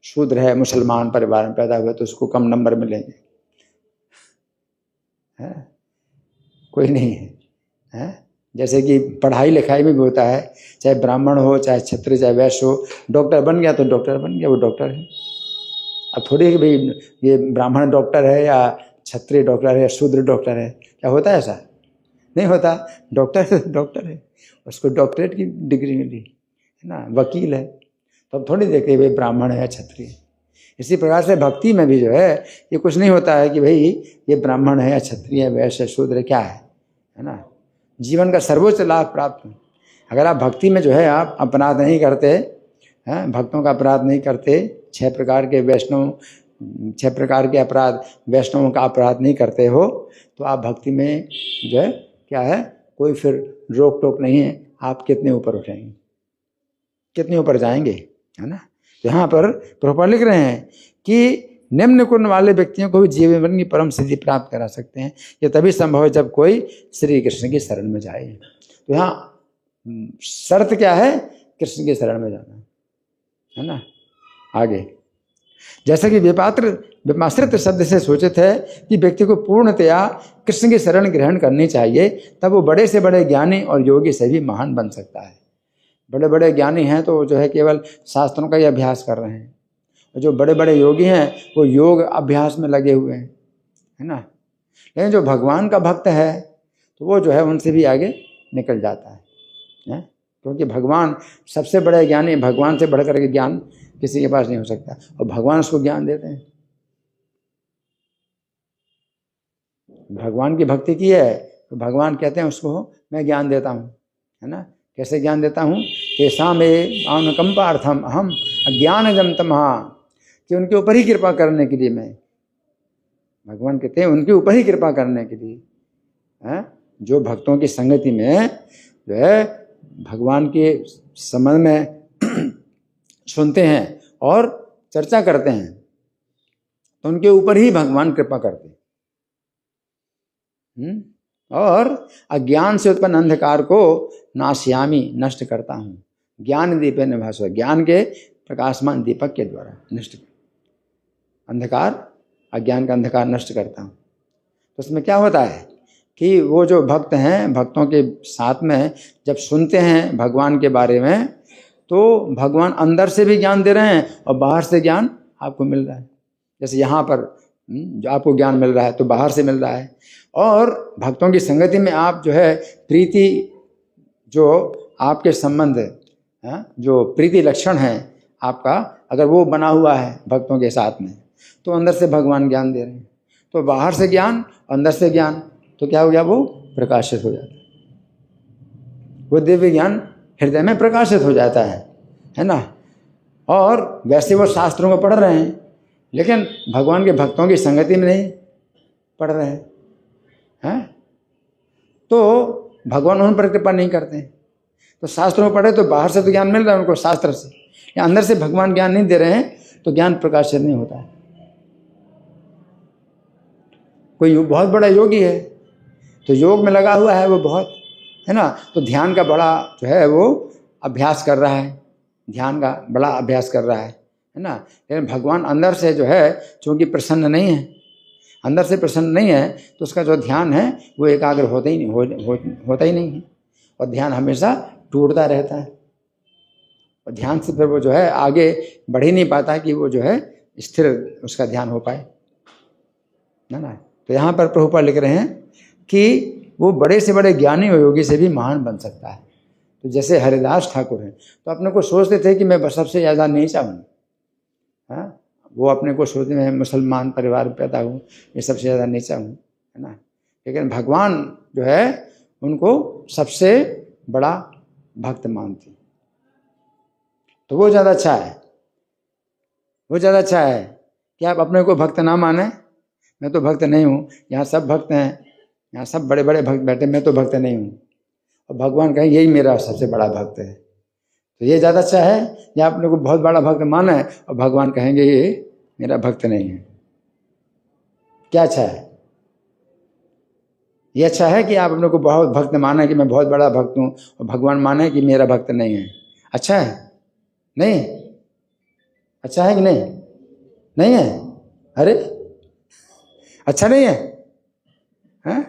S1: शूद्र है मुसलमान परिवार में पैदा हुए तो उसको कम नंबर मिलेंगे। कोई नहीं है। जैसे कि पढ़ाई लिखाई में भी होता है, चाहे ब्राह्मण हो, चाहे क्षत्रिय, चाहे वैश्य हो, डॉक्टर बन गया तो डॉक्टर बन गया, वो डॉक्टर है। अब थोड़ी कि भाई ये ब्राह्मण डॉक्टर है या क्षत्रिय डॉक्टर है या शूद्र डॉक्टर है, क्या होता है? ऐसा नहीं होता। डॉक्टर डॉक्टर है, उसको डॉक्टरेट की डिग्री मिली है ना, वकील है, तो अब थोड़ी देखते भाई ब्राह्मण है या क्षत्रिय। इसी प्रकार से भक्ति में भी जो है ये कुछ नहीं होता है कि भाई ये ब्राह्मण है या क्षत्रिय है, वैश्य, शूद्र, क्या है ना। जीवन का सर्वोच्च लाभ प्राप्त हो। अगर आप भक्ति में जो है आप अपराध नहीं करते हैं, भक्तों का अपराध नहीं करते, 6 प्रकार के अपराध वैष्णवों का अपराध नहीं करते हो, तो आप भक्ति में जो है क्या है, कोई फिर रोक टोक नहीं है। आप कितने ऊपर उठेंगे, कितने ऊपर जाएंगे, है ना। तो यहाँ पर प्रभुपाद लिख रहे हैं कि निम्न कुल वाले व्यक्तियों को भी जीवन की परम सिद्धि प्राप्त करा सकते हैं। ये तभी संभव है जब कोई श्री कृष्ण की शरण में जाए। तो यहाँ शर्त क्या है? कृष्ण की शरण में जाना, है ना। आगे जैसा कि विपाश्रित शब्द से सूचित है कि व्यक्ति को पूर्णतया कृष्ण की शरण ग्रहण करनी चाहिए, तब वो बड़े से बड़े ज्ञानी और योगी से भी महान बन सकता है। बड़े बड़े ज्ञानी हैं तो जो है केवल शास्त्रों का ही अभ्यास कर रहे हैं, और जो बड़े बड़े योगी हैं वो योग अभ्यास में लगे हुए हैं, है ना। लेकिन जो भगवान का भक्त है तो वो जो है उनसे भी आगे निकल जाता है, क्योंकि भगवान सबसे बड़े ज्ञानी, भगवान से बढ़कर के ज्ञान किसी के पास नहीं हो सकता, और भगवान उसको ज्ञान देते हैं। भगवान की भक्ति की है तो भगवान कहते हैं उसको मैं ज्ञान देता हूँ, है ना। कैसे ज्ञान देता हूँ? तेषां मे अनुकंपार्थम अहम अज्ञानजं तमः, कि उनके ऊपर ही कृपा करने के लिए मैं, भगवान कहते हैं उनके ऊपर ही कृपा करने के लिए, जो भक्तों की संगति में जो है भगवान के संबंध में सुनते हैं और चर्चा करते हैं, तो उनके ऊपर ही भगवान कृपा करते हैं। और अज्ञान से उत्पन्न अंधकार को नाश्यामी, नष्ट करता हूँ, ज्ञान दीपेन भास्वर, ज्ञान के प्रकाशमान दीपक के द्वारा नष्ट अंधकार, अज्ञान का अंधकार नष्ट करता हूँ। तो उसमें क्या होता है कि वो जो भक्त हैं, भक्तों के साथ में जब सुनते हैं भगवान के बारे में, तो भगवान अंदर से भी ज्ञान दे रहे हैं और बाहर से ज्ञान आपको मिल रहा है। जैसे यहाँ पर जो आपको ज्ञान मिल रहा है तो बाहर से मिल रहा है। और भक्तों की संगति में आप जो है प्रीति, जो आपके संबंध जो प्रीति लक्षण है आपका, अगर वो बना हुआ है भक्तों के साथ में, तो अंदर से भगवान ज्ञान दे रहे हैं। तो बाहर से ज्ञान, अंदर से ज्ञान, तो क्या हो गया, वो प्रकाशित हो जाता है। वो दिव्य ज्ञान हृदय में प्रकाशित हो जाता है ना। और वैसे वो शास्त्रों को पढ़ रहे हैं, लेकिन भगवान के भक्तों की संगति में नहीं पढ़ रहे हैं, तो भगवान उन पर कृपा नहीं करते हैं। तो शास्त्रों को पढ़े तो बाहर से तो ज्ञान मिल रहा है उनको शास्त्र से, या अंदर से भगवान ज्ञान नहीं दे रहे हैं तो ज्ञान प्रकाशित नहीं होता है। कोई बहुत बड़ा योगी है तो योग में लगा हुआ है वो बहुत, है ना, तो ध्यान का बड़ा जो है वो अभ्यास कर रहा है, ध्यान का बड़ा अभ्यास कर रहा है ना। लेकिन भगवान अंदर से जो है चूँकि प्रसन्न नहीं है, अंदर से प्रसन्न नहीं है, तो उसका जो ध्यान है वो एकाग्र होता ही नहीं है, और ध्यान हमेशा टूटता रहता है। और ध्यान से फिर वो जो है आगे बढ़ ही नहीं पाता कि वो जो है स्थिर उसका ध्यान हो पाए ना। तो यहाँ पर प्रभुपाद लिख रहे हैं कि वो बड़े से बड़े ज्ञानी और योगी से भी महान बन सकता है। तो जैसे हरिदास ठाकुर हैं, तो अपने को सोचते थे कि मैं सबसे ज़्यादा नीचा हूँ, वो अपने को सोचते मैं मुसलमान परिवार में पैदा हूँ, मैं सबसे ज़्यादा नीचा हूँ, है ना। लेकिन भगवान जो है उनको सबसे बड़ा भक्त मानते, तो वो ज़्यादा अच्छा है। वो ज़्यादा अच्छा है कि आप अपने को भक्त ना माने। मैं तो भक्त नहीं हूँ, यहाँ सब भक्त हैं, यहाँ सब बड़े बड़े भक्त बैठे, मैं तो भक्त नहीं हूँ, और भगवान कहें यही मेरा सबसे बड़ा भक्त है। तो ये ज़्यादा अच्छा है या अपने को बहुत बड़ा भक्त माना है और भगवान कहेंगे ये मेरा भक्त नहीं है। क्या अच्छा है? ये अच्छा है कि आप अपने को बहुत भक्त माने कि मैं बहुत बड़ा भक्त हूँ, और भगवान माने कि मेरा भक्त नहीं है। अच्छा है? नहीं अच्छा है कि नहीं? नहीं है? अरे अच्छा नहीं है, हैं?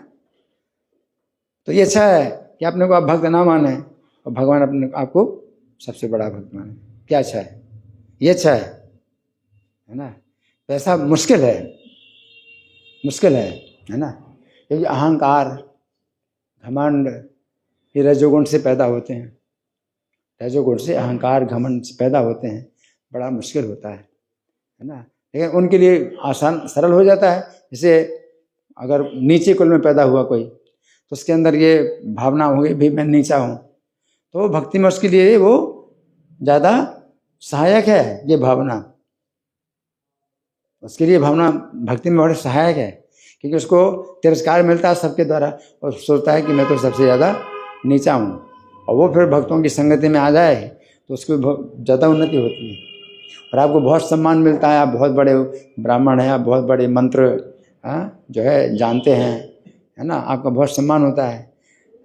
S1: तो ये अच्छा है कि अपने को आप भक्त ना माने और भगवान अपने आपको सबसे बड़ा भक्त माने। क्या अच्छा है? ये अच्छा है ना। तो ऐसा मुश्किल है ना, क्योंकि अहंकार, घमंड ये रजोगुण से पैदा होते हैं। रजोगुण से अहंकार, घमंड से पैदा होते हैं, बड़ा मुश्किल होता है ना। लेकिन उनके लिए आसान सरल हो जाता है। जैसे अगर नीचे कुल में पैदा हुआ कोई, तो उसके अंदर ये भावना होगी भी मैं नीचा हूँ, तो भक्ति में उसके लिए वो ज़्यादा सहायक है। ये भावना उसके लिए भावना भक्ति में बड़े सहायक है, क्योंकि उसको तिरस्कार मिलता है सबके द्वारा, और सोचता है कि मैं तो सबसे ज़्यादा नीचा हूँ। और वो फिर भक्तों की संगति में आ जाए तो उसकी ज़्यादा उन्नति होती है, और आपको बहुत सम्मान मिलता है। आप बहुत बड़े ब्राह्मण हैं, आप बहुत बड़े मंत्र जो है जानते हैं, है ना, आपका बहुत सम्मान होता है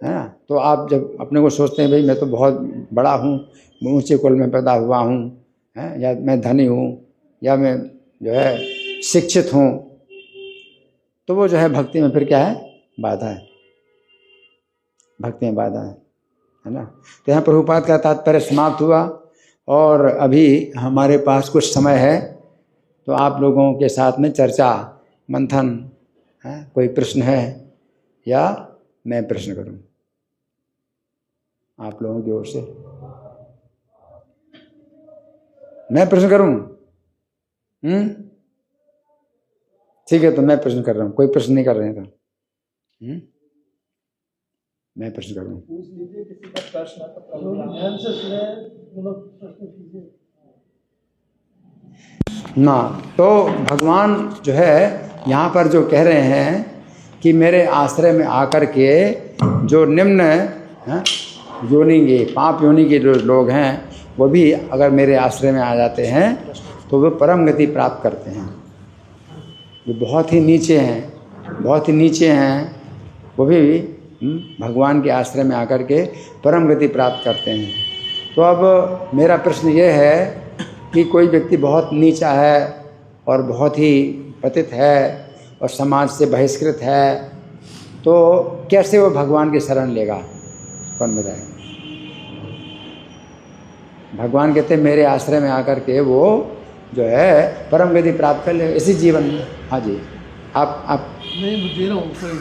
S1: ना। तो आप जब अपने को सोचते हैं भाई मैं तो बहुत बड़ा हूँ, मैं ऊँचे कुल में पैदा हुआ हूँ, या मैं धनी हूँ, या मैं जो है शिक्षित हूँ, तो वो जो है भक्ति में फिर क्या है, बाधा है, भक्ति में बाधा है ना। तो यहाँ प्रभुपाद का तात्पर्य समाप्त हुआ, और अभी हमारे पास कुछ समय है, तो आप लोगों के साथ में चर्चा मंथन है। कोई प्रश्न है या मैं प्रश्न करूं आप लोगों की ओर से? मैं प्रश्न करूं? ठीक है, तो मैं प्रश्न कर रहा हूं। कोई प्रश्न नहीं कर रहे हैं तो मैं प्रश्न कर रहा हूं। ना, तो भगवान जो है यहाँ पर जो कह रहे हैं कि मेरे आश्रय में आकर के जो निम्न योनि के, पाप योनि के जो लोग हैं, वो भी अगर मेरे आश्रय में आ जाते हैं तो वो परम गति प्राप्त करते हैं। जो बहुत ही नीचे हैं, वो भी भगवान के आश्रय में आकर के परम गति प्राप्त करते हैं। तो अब मेरा प्रश्न ये है कि कोई व्यक्ति बहुत नीचा है और बहुत ही पतित है और समाज से बहिष्कृत है, तो कैसे वो भगवान की शरण लेगा? कौन बताए? भगवान कहते हैं मेरे आश्रय में आकर के वो जो है परम गति प्राप्त कर ले इसी जीवन में। हाँ जी, आप
S2: नहीं दे रहा हूँ सही।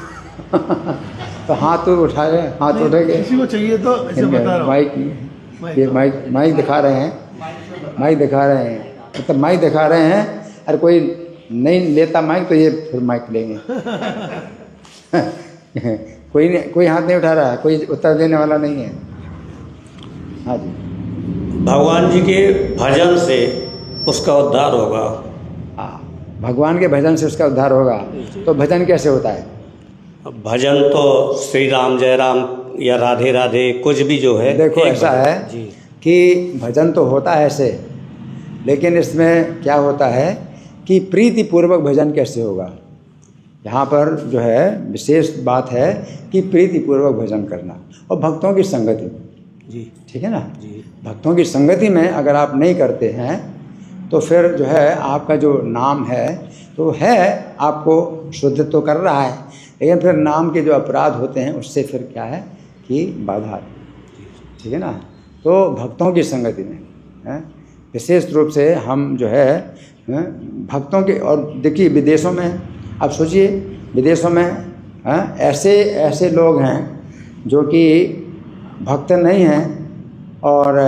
S1: तो हाथ तो उठाए, हाथ उठेंगे,
S2: किसी को चाहिए तो ऐसे बता रहा हूँ।
S1: माइक ये माइक दिखा रहे हैं, माइक दिखा रहे हैं, मतलब माइक दिखा रहे हैं। अरे कोई नहीं लेता माइक तो ये फिर माइक लेंगे। कोई हाथ नहीं उठा रहा है, कोई उत्तर देने वाला नहीं है। हाँ जी,
S3: भगवान जी के भजन से उसका उद्धार होगा।
S1: हाँ, भगवान के भजन से उसका उद्धार होगा। तो भजन कैसे होता है?
S3: भजन तो श्री राम जय राम या राधे राधे कुछ भी जो है।
S1: देखो ऐसा है
S3: जी
S1: कि भजन तो होता है ऐसे, लेकिन इसमें क्या होता है कि प्रीति पूर्वक भजन कैसे होगा। यहाँ पर जो है विशेष बात है कि प्रीति पूर्वक भजन करना और भक्तों की संगति।
S3: जी
S1: ठीक है ना
S3: जी।
S1: भक्तों की संगति में अगर आप नहीं करते हैं तो फिर जो है आपका जो नाम है तो है आपको शुद्ध तो कर रहा है, लेकिन फिर नाम के जो अपराध होते हैं उससे फिर क्या है कि बाधा है। ठीक है ना। तो भक्तों की संगति में है विशेष रूप से हम जो है भक्तों के, और देखिए विदेशों में आप सोचिए, विदेशों में ऐसे लोग हैं जो कि भक्त नहीं हैं और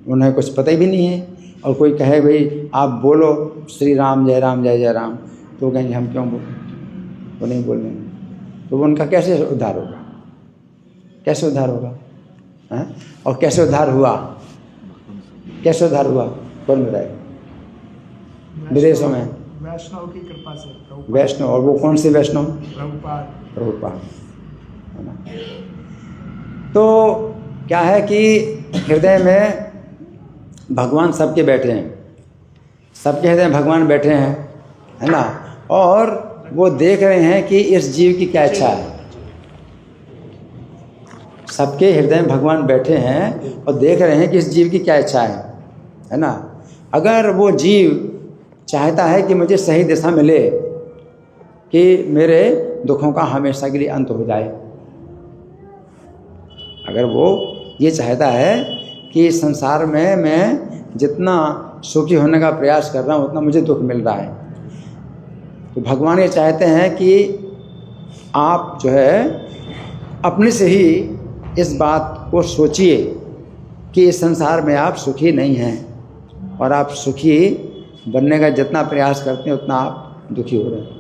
S1: उन्हें कुछ पता ही भी नहीं है, और कोई कहे भाई आप बोलो श्री राम जय जय राम, तो कहेंगे हम क्यों बोलें, वो नहीं बोलने, तो उनका कैसे उद्धार होगा, कैसे उद्धार होगा है? और कैसे उद्धार हुआ, कैसे उद्धार हुआ कौन बताएगा? विदेशों में
S2: वैष्णव की कृपा से।
S1: वैष्णव, और वो कौन से वैष्णव?
S2: प्रभुपाद।
S1: है ना। तो क्या है कि हृदय में भगवान सबके बैठे हैं, सबके हृदय में भगवान बैठे हैं, है ना। और वो देख रहे हैं कि इस जीव की क्या इच्छा है। सबके हृदय में भगवान बैठे हैं और देख रहे हैं कि इस जीव की क्या इच्छा है ना। अगर वो जीव चाहता है कि मुझे सही दिशा मिले, कि मेरे दुखों का हमेशा के लिए अंत हो जाए, अगर वो ये चाहता है कि संसार में मैं जितना सुखी होने का प्रयास कर रहा हूँ उतना मुझे दुख मिल रहा है, तो भगवान ये चाहते हैं कि आप जो है अपने से ही इस बात को सोचिए कि इस संसार में आप सुखी नहीं हैं, और आप सुखी बनने का जितना प्रयास करते हैं उतना आप दुखी हो रहे हैं।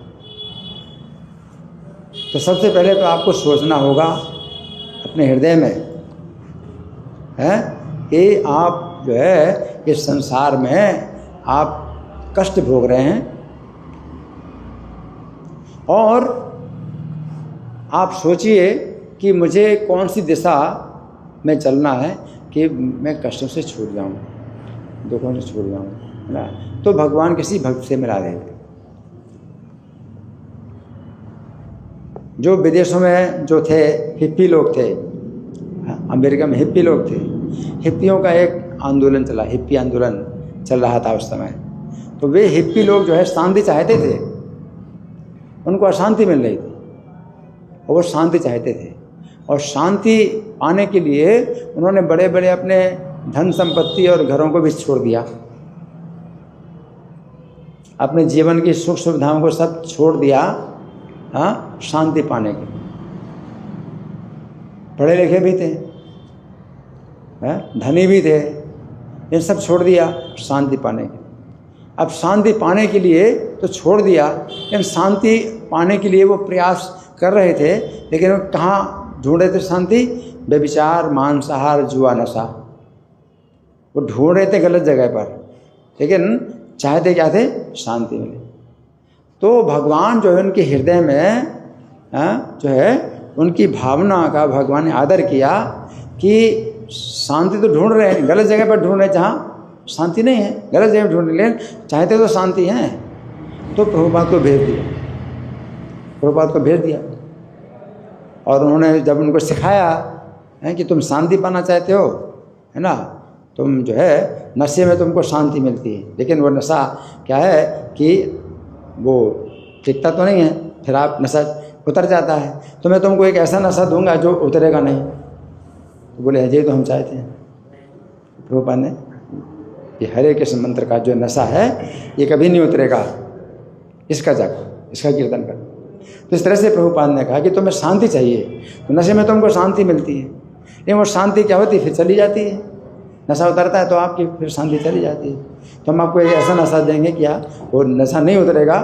S1: तो सबसे पहले तो आपको सोचना होगा अपने हृदय में है कि आप जो है इस संसार में आप कष्ट भोग रहे हैं, और आप सोचिए कि मुझे कौन सी दिशा में चलना है कि मैं कष्टों से छूट जाऊं, दुखों से छूट जाऊं, है ना। तो भगवान किसी भक्त से मिला देते। जो विदेशों में जो थे हिप्पी लोग थे, अमेरिका में हिप्पी लोग थे, हिप्पियों का एक आंदोलन चला, हिप्पी आंदोलन चल रहा था उस समय। तो वे हिप्पी लोग जो है शांति चाहते थे, उनको अशांति मिल रही थी और वो शांति चाहते थे, और शांति पाने के लिए उन्होंने बड़े बड़े अपने धन संपत्ति और घरों को भी छोड़ दिया, अपने जीवन की सुख सुविधाओं को सब छोड़ दिया, हाँ, शांति पाने के। पढ़े लिखे भी थे, धनी भी थे, ये सब छोड़ दिया शांति पाने के। अब शांति पाने के लिए तो छोड़ दिया, लेकिन शांति पाने के लिए वो प्रयास कर रहे थे, लेकिन वो कहाँ ढूंढ रहे थे शांति? व्यभिचार, मांसाहार, जुआ, नशा, वो ढूंढ रहे थे गलत जगह पर, लेकिन चाहते क्या थे? शांति मिले। तो भगवान जो है उनके हृदय में जो है उनकी भावना का भगवान ने आदर किया कि शांति तो ढूंढ रहे हैं, गलत जगह पर ढूंढ रहे हैं जहाँ शांति नहीं है, गलत जगह ढूंढ रहे हैं, चाहते तो शांति है। तो प्रभुपाद को भेज दिया, प्रभुपाद को भेज दिया, और उन्होंने जब उनको सिखाया है कि तुम शांति पाना चाहते हो, है ना, तुम जो है नशे में तुमको शांति मिलती है, लेकिन वो नशा क्या है कि वो टिकता तो नहीं है, फिर आप नशा उतर जाता है, तो मैं तुमको एक ऐसा नशा दूंगा जो उतरेगा नहीं। तो बोले अजय तो हम चाहते हैं, प्रभुपाद ने ये हरे कृष्ण मंत्र का जो नशा है ये कभी नहीं उतरेगा, इसका जाकर इसका कीर्तन कर। तो इस तरह से प्रभुपाद ने कहा कि तुम्हें शांति चाहिए, तो नशे में तुमको शांति मिलती है, लेकिन वो शांति क्या होती है, फिर चली जाती है। नशा उतरता है तो आपकी फिर शांति चली जाती है। तो हम आपको एक ऐसा नशा देंगे कि वो नशा नहीं उतरेगा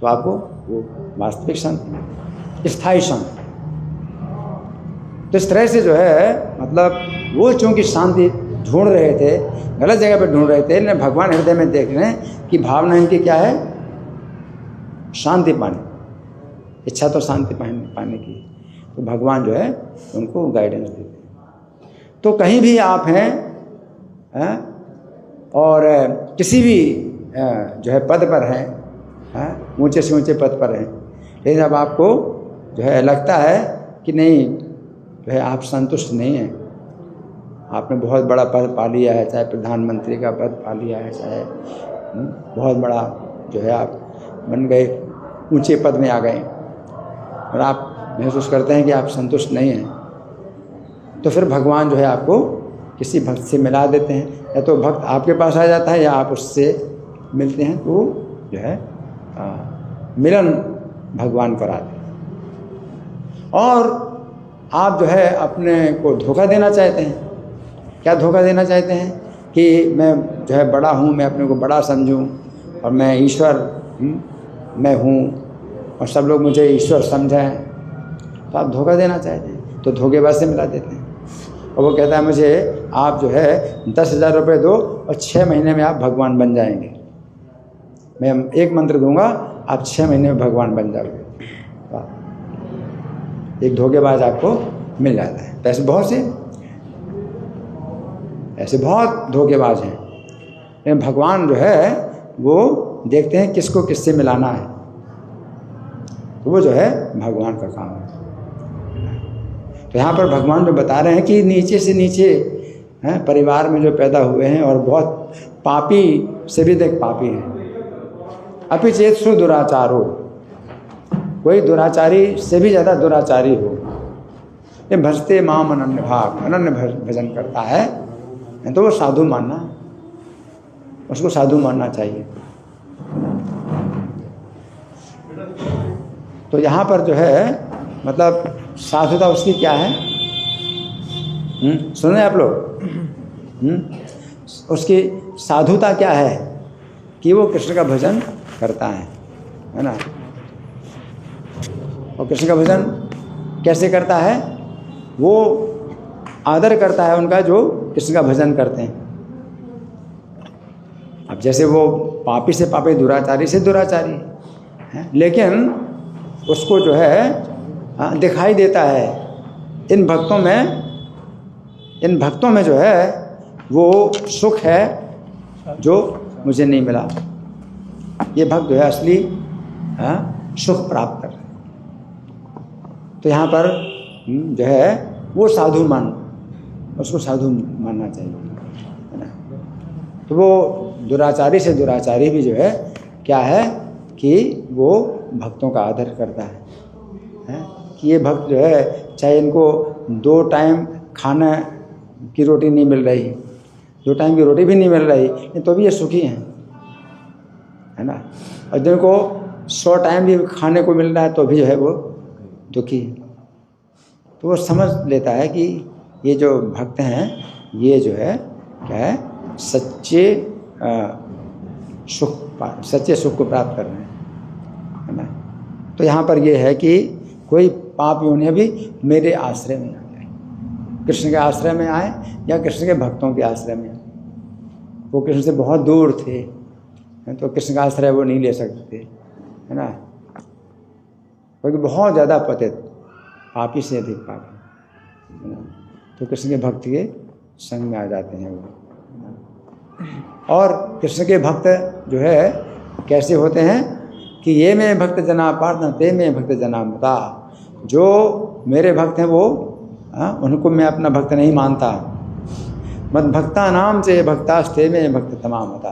S1: तो आपको वो वास्तविक शांति, स्थायी शांति। तो इस तरह से जो है मतलब वो चूँकि शांति ढूंढ रहे थे, गलत जगह पर ढूंढ रहे थे, लेकिन भगवान हृदय में देख रहे हैं कि भावना इनकी क्या है, शांति पाने, इच्छा तो शांति पाने की। तो भगवान जो है उनको गाइडेंस देते हैं। तो कहीं भी आप हैं और किसी भी जो है पद पर हैं, ऊंचे से ऊंचे पद पर हैं, लेकिन अब आपको जो है लगता है कि नहीं जो है आप संतुष्ट नहीं हैं, आपने बहुत बड़ा पद पा लिया है, चाहे प्रधानमंत्री का पद पा लिया है, चाहे बहुत बड़ा जो है आप बन गए, ऊंचे पद में आ गए, और आप महसूस करते हैं कि आप संतुष्ट नहीं हैं, तो फिर भगवान जो है आपको किसी भक्त से मिला देते हैं। या तो भक्त आपके पास आ जाता है या आप उससे मिलते हैं, तो जो है मिलन भगवान कराते हैं। और आप जो है अपने को धोखा देना चाहते हैं। क्या धोखा देना चाहते हैं कि मैं जो है बड़ा हूँ, मैं अपने को बड़ा समझूँ और मैं ईश्वर मैं हूँ और सब लोग मुझे ईश्वर समझें, तो आप धोखा देना चाहते हैं, तो धोखेबाज से मिला देते हैं। और वो कहता है मुझे आप जो है 10,000 रुपये दो और 6 महीने में आप भगवान बन जाएंगे। मैं एक मंत्र दूंगा, आप 6 महीने में भगवान बन जाओगे। एक धोखेबाज आपको मिल जाता है। ऐसे बहुत धोखेबाज हैं, लेकिन भगवान जो है वो देखते हैं किसको किससे मिलाना है, तो वो जो है भगवान का काम है। तो यहाँ पर भगवान जो बता रहे हैं कि नीचे से नीचे हैं परिवार में जो पैदा हुए हैं और बहुत पापी से भी देख पापी हैं, अपि चेत सु दुराचारो, कोई दुराचारी से भी ज़्यादा दुराचारी हो, ये भजते माम अनन्य भाग, अनन्य भजन करता है, तो वो साधु मानना, उसको साधु मानना चाहिए। तो यहाँ पर जो है मतलब साधुता उसकी क्या है, सुने आप लोग, उसकी साधुता क्या है कि वो कृष्ण का भजन करता है ना। और कृष्ण का भजन कैसे करता है, वो आदर करता है उनका जो कृष्ण का भजन करते हैं। अब जैसे वो पापी से पापी, दुराचारी से दुराचारी है, लेकिन उसको जो है दिखाई देता है इन भक्तों में जो है वो सुख है जो मुझे नहीं मिला। ये भक्त जो है असली सुख प्राप्त कर रहे हैं। तो यहाँ पर जो है वो उसको साधु मानना चाहिए, है ना। तो वो दुराचारी से दुराचारी भी जो है क्या है कि वो भक्तों का आदर करता है कि ये भक्त जो है चाहे इनको 2 टाइम खाने की रोटी नहीं मिल रही, 2 टाइम की रोटी भी नहीं मिल रही, तो भी ये सुखी हैं, है ना। और जिनको 100 टाइम भी खाने को मिल रहा है तो भी जो है वो दुखी है। तो वो समझ लेता है कि ये जो भक्त हैं ये जो है क्या है, सच्चे सुख को प्राप्त कर रहे हैं, है ना। तो यहाँ पर ये है कि कोई पाप योनि भी मेरे आश्रय में आ जाए, कृष्ण के आश्रय में आए या कृष्ण के भक्तों के आश्रय में आए। वो कृष्ण से बहुत दूर थे, तो कृष्ण का आश्रय वो नहीं ले सकते, है ना, क्योंकि बहुत ज़्यादा पतित, पापी से अधिक पापी, है ना। तो कृष्ण के भक्त के संग में आ जाते हैं वो। और कृष्ण के भक्त जो है कैसे होते हैं कि ये में भक्त जना पार्थ ते में भक्त जना मता, जो मेरे भक्त हैं वो उनको मैं अपना भक्त नहीं मानता। मत भक्ता नाम से भक्तास्ते में भक्त तमाम होता,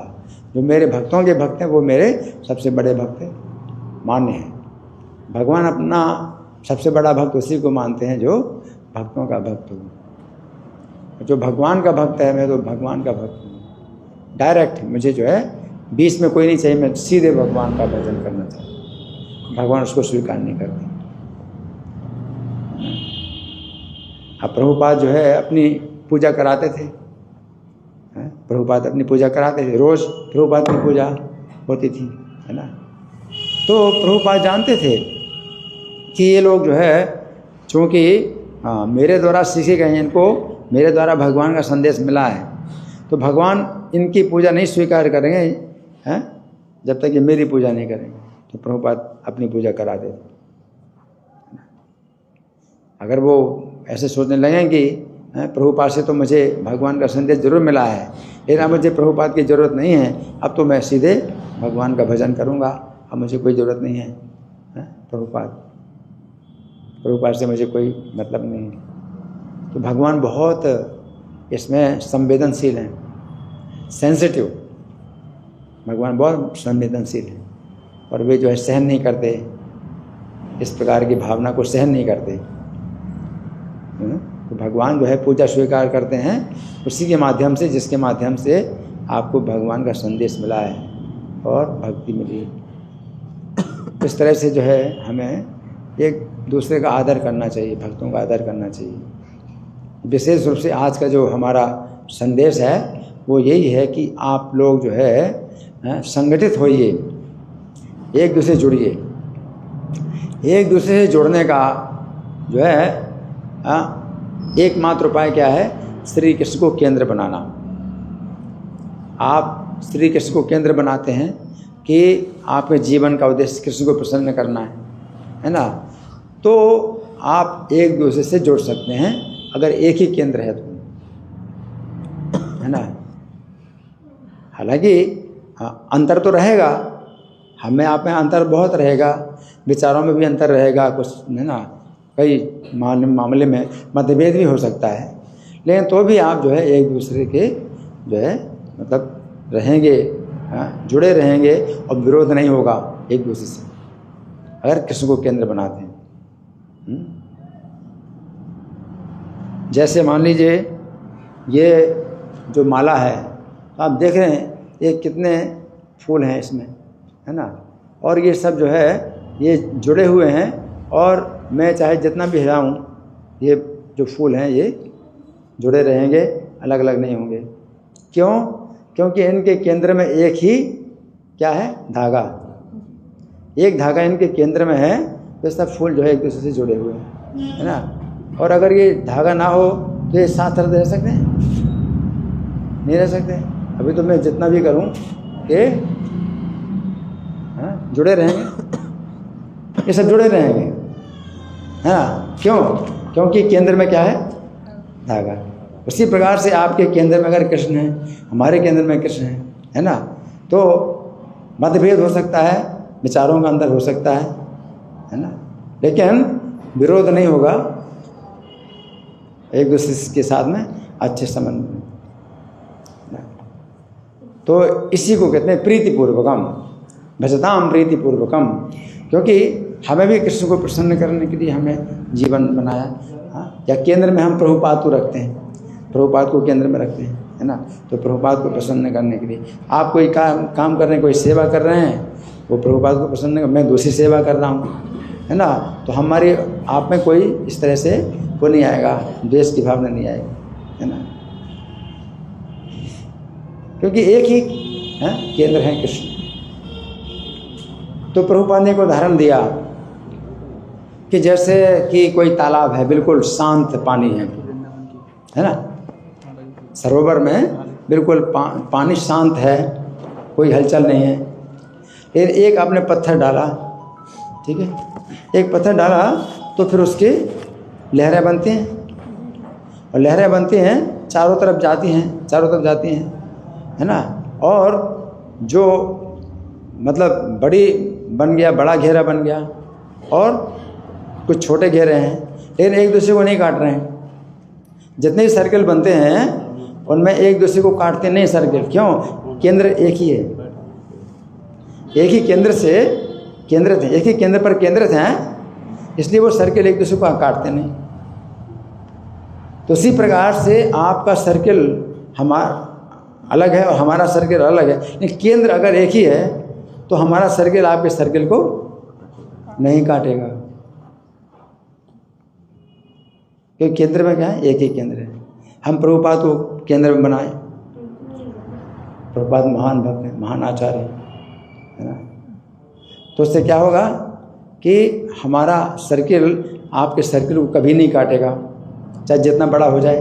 S1: जो मेरे भक्तों के भक्त हैं वो मेरे सबसे बड़े भक्त मान्य हैं। भगवान अपना सबसे बड़ा भक्त उसी को मानते हैं जो भक्तों का भक्त हो। जो भगवान का भक्त है, मैं तो भगवान का भक्त हूँ, डायरेक्ट मुझे जो है बीच में कोई नहीं चाहिए, मैं सीधे भगवान का भजन करना चाहता हूँ। भगवान उसको स्वीकार नहीं करते। अब प्रभुपाद जो है अपनी पूजा कराते थे, प्रभुपाद अपनी पूजा कराते थे, रोज़ प्रभुपाद की पूजा होती थी, है ना। तो प्रभुपाद जानते थे कि ये लोग जो है चूँकि मेरे द्वारा सीखे गए हैं, इनको मेरे द्वारा भगवान का संदेश मिला है, तो भगवान इनकी पूजा नहीं स्वीकार करेंगे हैं जब तक ये मेरी पूजा नहीं करेंगे। तो प्रभुपाद अपनी पूजा कराते थे। अगर वो ऐसे सोचने लगें कि प्रभुपाद से तो मुझे भगवान का संदेश जरूर मिला है, लेकिन अब मुझे प्रभुपाद की ज़रूरत नहीं है, अब तो मैं सीधे भगवान का भजन करूँगा, अब मुझे कोई ज़रूरत नहीं है प्रभुपाद से मुझे कोई मतलब नहीं है। तो भगवान बहुत इसमें संवेदनशील हैं, सेंसिटिव। भगवान बहुत संवेदनशील हैं और वे जो है सहन नहीं करते, इस प्रकार की भावना को सहन नहीं करते। तो भगवान जो है पूजा स्वीकार करते हैं उसी के माध्यम से जिसके माध्यम से आपको भगवान का संदेश मिला है और भक्ति मिली। इस तरह से जो है हमें एक दूसरे का आदर करना चाहिए, भक्तों का आदर करना चाहिए। विशेष रूप से आज का जो हमारा संदेश है वो यही है कि आप लोग जो है संगठित होइए, एक दूसरे से जुड़िए। एक दूसरे से जुड़ने का जो है एकमात्र उपाय क्या है? श्री कृष्ण को केंद्र बनाना। आप श्री कृष्ण को केंद्र बनाते हैं कि आपके जीवन का उद्देश्य कृष्ण को प्रसन्न करना है ना, तो आप एक दूसरे से जुड़ सकते हैं अगर एक ही केंद्र है तो, है ना। हालांकि अंतर तो रहेगा, हमें आप में अंतर बहुत रहेगा, विचारों में भी अंतर रहेगा कुछ, है ना, कई मामले में मतभेद भी हो सकता है, लेकिन तो भी आप जो है एक दूसरे के जो है मतलब रहेंगे, जुड़े रहेंगे और विरोध नहीं होगा एक दूसरे से अगर कृष्ण को केंद्र बनाते हैं। जैसे मान लीजिए ये जो माला है तो आप देख रहे हैं ये कितने फूल हैं इसमें, है ना, और ये सब जो है ये जुड़े हुए हैं और मैं चाहे जितना भी हिलाऊं ये जो फूल हैं ये जुड़े रहेंगे, अलग अलग नहीं होंगे। क्यों? क्योंकि इनके केंद्र में एक ही क्या है? धागा। एक धागा इनके केंद्र में है तो सब फूल जो है एक दूसरे से जुड़े हुए हैं, है ना। और अगर ये धागा ना हो तो ये साथ रह सकते हैं? नहीं रह सकते। अभी तो मैं जितना भी करूं ये जुड़े रहेंगे, ये सब जुड़े रहेंगे, है ना। क्यों? क्योंकि केंद्र में क्या है? धागा। उसी प्रकार से आपके केंद्र में अगर कृष्ण है, हमारे केंद्र में कृष्ण है ना, तो मतभेद हो सकता है, विचारों का अंतर हो सकता है ना, लेकिन विरोध नहीं होगा, एक दूसरे के साथ में अच्छे संबंध में। तो इसी को कहते हैं प्रीतिपूर्वकम, भजताम प्रीतिपूर्वकम, क्योंकि हमें भी कृष्ण को प्रसन्न करने के लिए हमें जीवन बनाया। या केंद्र में हम प्रभुपाद को रखते हैं, प्रभुपाद को केंद्र में रखते हैं, है ना, तो प्रभुपाद को प्रसन्न करने के लिए आप कोई काम कर रहे हैं, कोई सेवा कर रहे हैं, वो प्रभुपाद को प्रसन्न, मैं दूसरी सेवा कर रहा हूँ, है ना, तो हमारे आप में कोई इस तरह से वो नहीं आएगा, द्वेष की भावना नहीं आएगी, है ना, क्योंकि एक ही केंद्र है कृष्ण। तो प्रभुपाद ने एक उदाहरण दिया कि जैसे कि कोई तालाब है, बिल्कुल शांत पानी है ना, सरोवर में बिल्कुल पानी शांत है, कोई हलचल नहीं है, लेकिन एक आपने पत्थर डाला, ठीक है, एक पत्थर डाला तो फिर उसकी लहरें बनती हैं, और लहरें बनती हैं चारों तरफ जाती हैं, है ना, और जो मतलब बड़ी बन गया, बड़ा घेरा बन गया, और कुछ छोटे घेरे हैं, लेकिन एक दूसरे को नहीं काट रहे हैं। जितने भी सर्कल बनते हैं उनमें एक दूसरे को काटते नहीं सर्कल। क्यों? केंद्र एक ही है, एक ही केंद्र से केंद्रित है, एक ही केंद्र पर केंद्रित हैं, इसलिए वो सर्कल एक दूसरे को काटते नहीं। तो इसी प्रकार से आपका सर्कल अलग है और हमारा सर्किल अलग है, लेकिन केंद्र अगर एक ही है तो हमारा सर्किल आपके सर्किल को नहीं काटेगा, क्योंकि केंद्र में क्या है, एक ही केंद्र है। हम प्रभुपाद को केंद्र में बनाए, प्रभुपाद महान भक्त हैं, महान आचार्य है ना, तो उससे क्या होगा कि हमारा सर्किल आपके सर्किल को कभी नहीं काटेगा, चाहे जितना बड़ा हो जाए।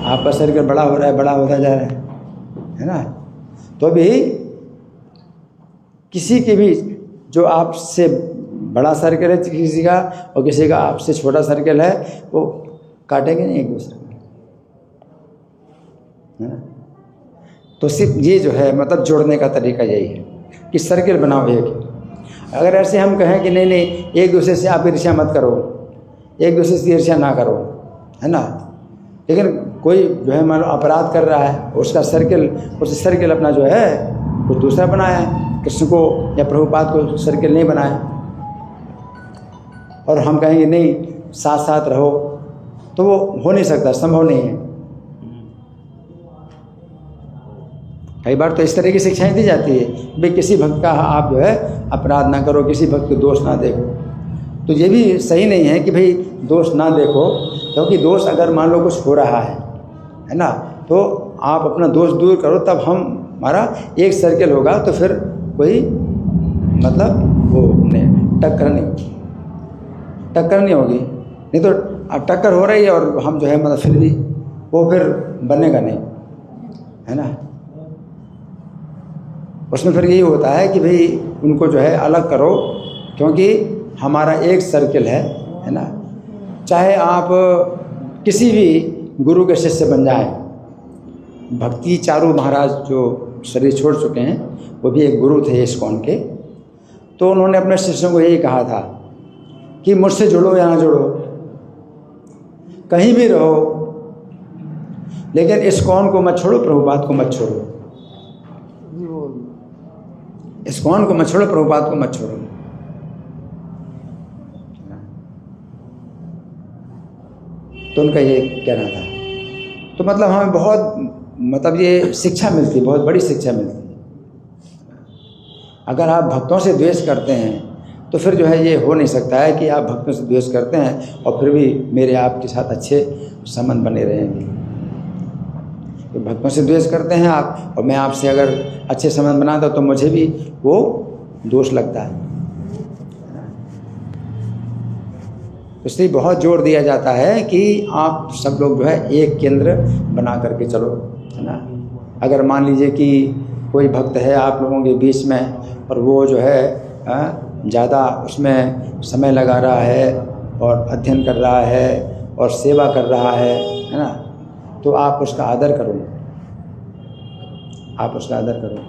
S1: आपका सर्किल बड़ा हो रहा है, बड़ा होता जा रहा है ना, तो भी किसी के भी जो आपसे बड़ा सर्किल है किसी का और किसी का आपसे छोटा सर्किल है, वो काटेंगे नहीं एक दूसरे को, है ना। तो सिर्फ ये जो है मतलब जोड़ने का तरीका यही है कि सर्किल बनाओ एक। अगर ऐसे हम कहें कि नहीं नहीं एक दूसरे से आप ईर्ष्या मत करो, एक दूसरे से ईर्ष्या ना करो, है ना, लेकिन कोई जो है मान लो अपराध कर रहा है, उसका सर्किल, उस सर्किल अपना जो है कुछ दूसरा बनाया है, कृष्ण को या प्रभुपाद को सर्किल नहीं बनाया, और हम कहेंगे नहीं साथ साथ रहो, तो वो हो नहीं सकता, संभव नहीं है। कई बार तो इस तरह की शिक्षाएं दी जाती है, भाई किसी भक्त का आप जो है अपराध ना करो, किसी भक्त को दोष ना देखो, तो ये भी सही नहीं है कि भाई दोष ना देखो, क्योंकि दोष अगर मान लो कुछ हो रहा है ना, तो आप अपना दोष दूर करो, तब हमारा एक सर्किल होगा, तो फिर कोई मतलब वो नहीं टक्कर नहीं होगी, नहीं तो टक्कर हो रही है और हम जो है मतलब फिर भी वो फिर बनेगा नहीं, है ना। उसमें फिर यही होता है कि भाई उनको जो है अलग करो, क्योंकि हमारा एक सर्किल है ना। चाहे आप किसी भी गुरु के शिष्य बन जाए, भक्ति चारू महाराज जो शरीर छोड़ चुके हैं, वो भी एक गुरु थे इस्कॉन के, तो उन्होंने अपने शिष्यों को यही कहा था कि मुझसे जुड़ो या ना जुड़ो, कहीं भी रहो, लेकिन इस्कॉन को मत छोड़ो, प्रभुपाद को मत छोड़ो, इस्कॉन को मत छोड़ो, प्रभुपाद को मत छोड़ो। तो उनका ये कहना था। तो मतलब हमें बहुत मतलब ये शिक्षा मिलती, बहुत बड़ी शिक्षा मिलती है। अगर आप भक्तों से द्वेष करते हैं तो फिर जो है ये हो नहीं सकता है कि आप भक्तों से द्वेष करते हैं और फिर भी मेरे आपके साथ अच्छे संबंध बने रहेंगे। तो भक्तों से द्वेष करते हैं आप और मैं आपसे अगर अच्छे संबंध बनाता तो मुझे भी वो दोष लगता है। इसलिए बहुत जोर दिया जाता है कि आप सब लोग जो है एक केंद्र बना करके चलो, है ना। अगर मान लीजिए कि कोई भक्त है आप लोगों के बीच में और वो जो है ज़्यादा उसमें समय लगा रहा है और अध्ययन कर रहा है और सेवा कर रहा है ना, तो आप उसका आदर करो, आप उसका आदर करो,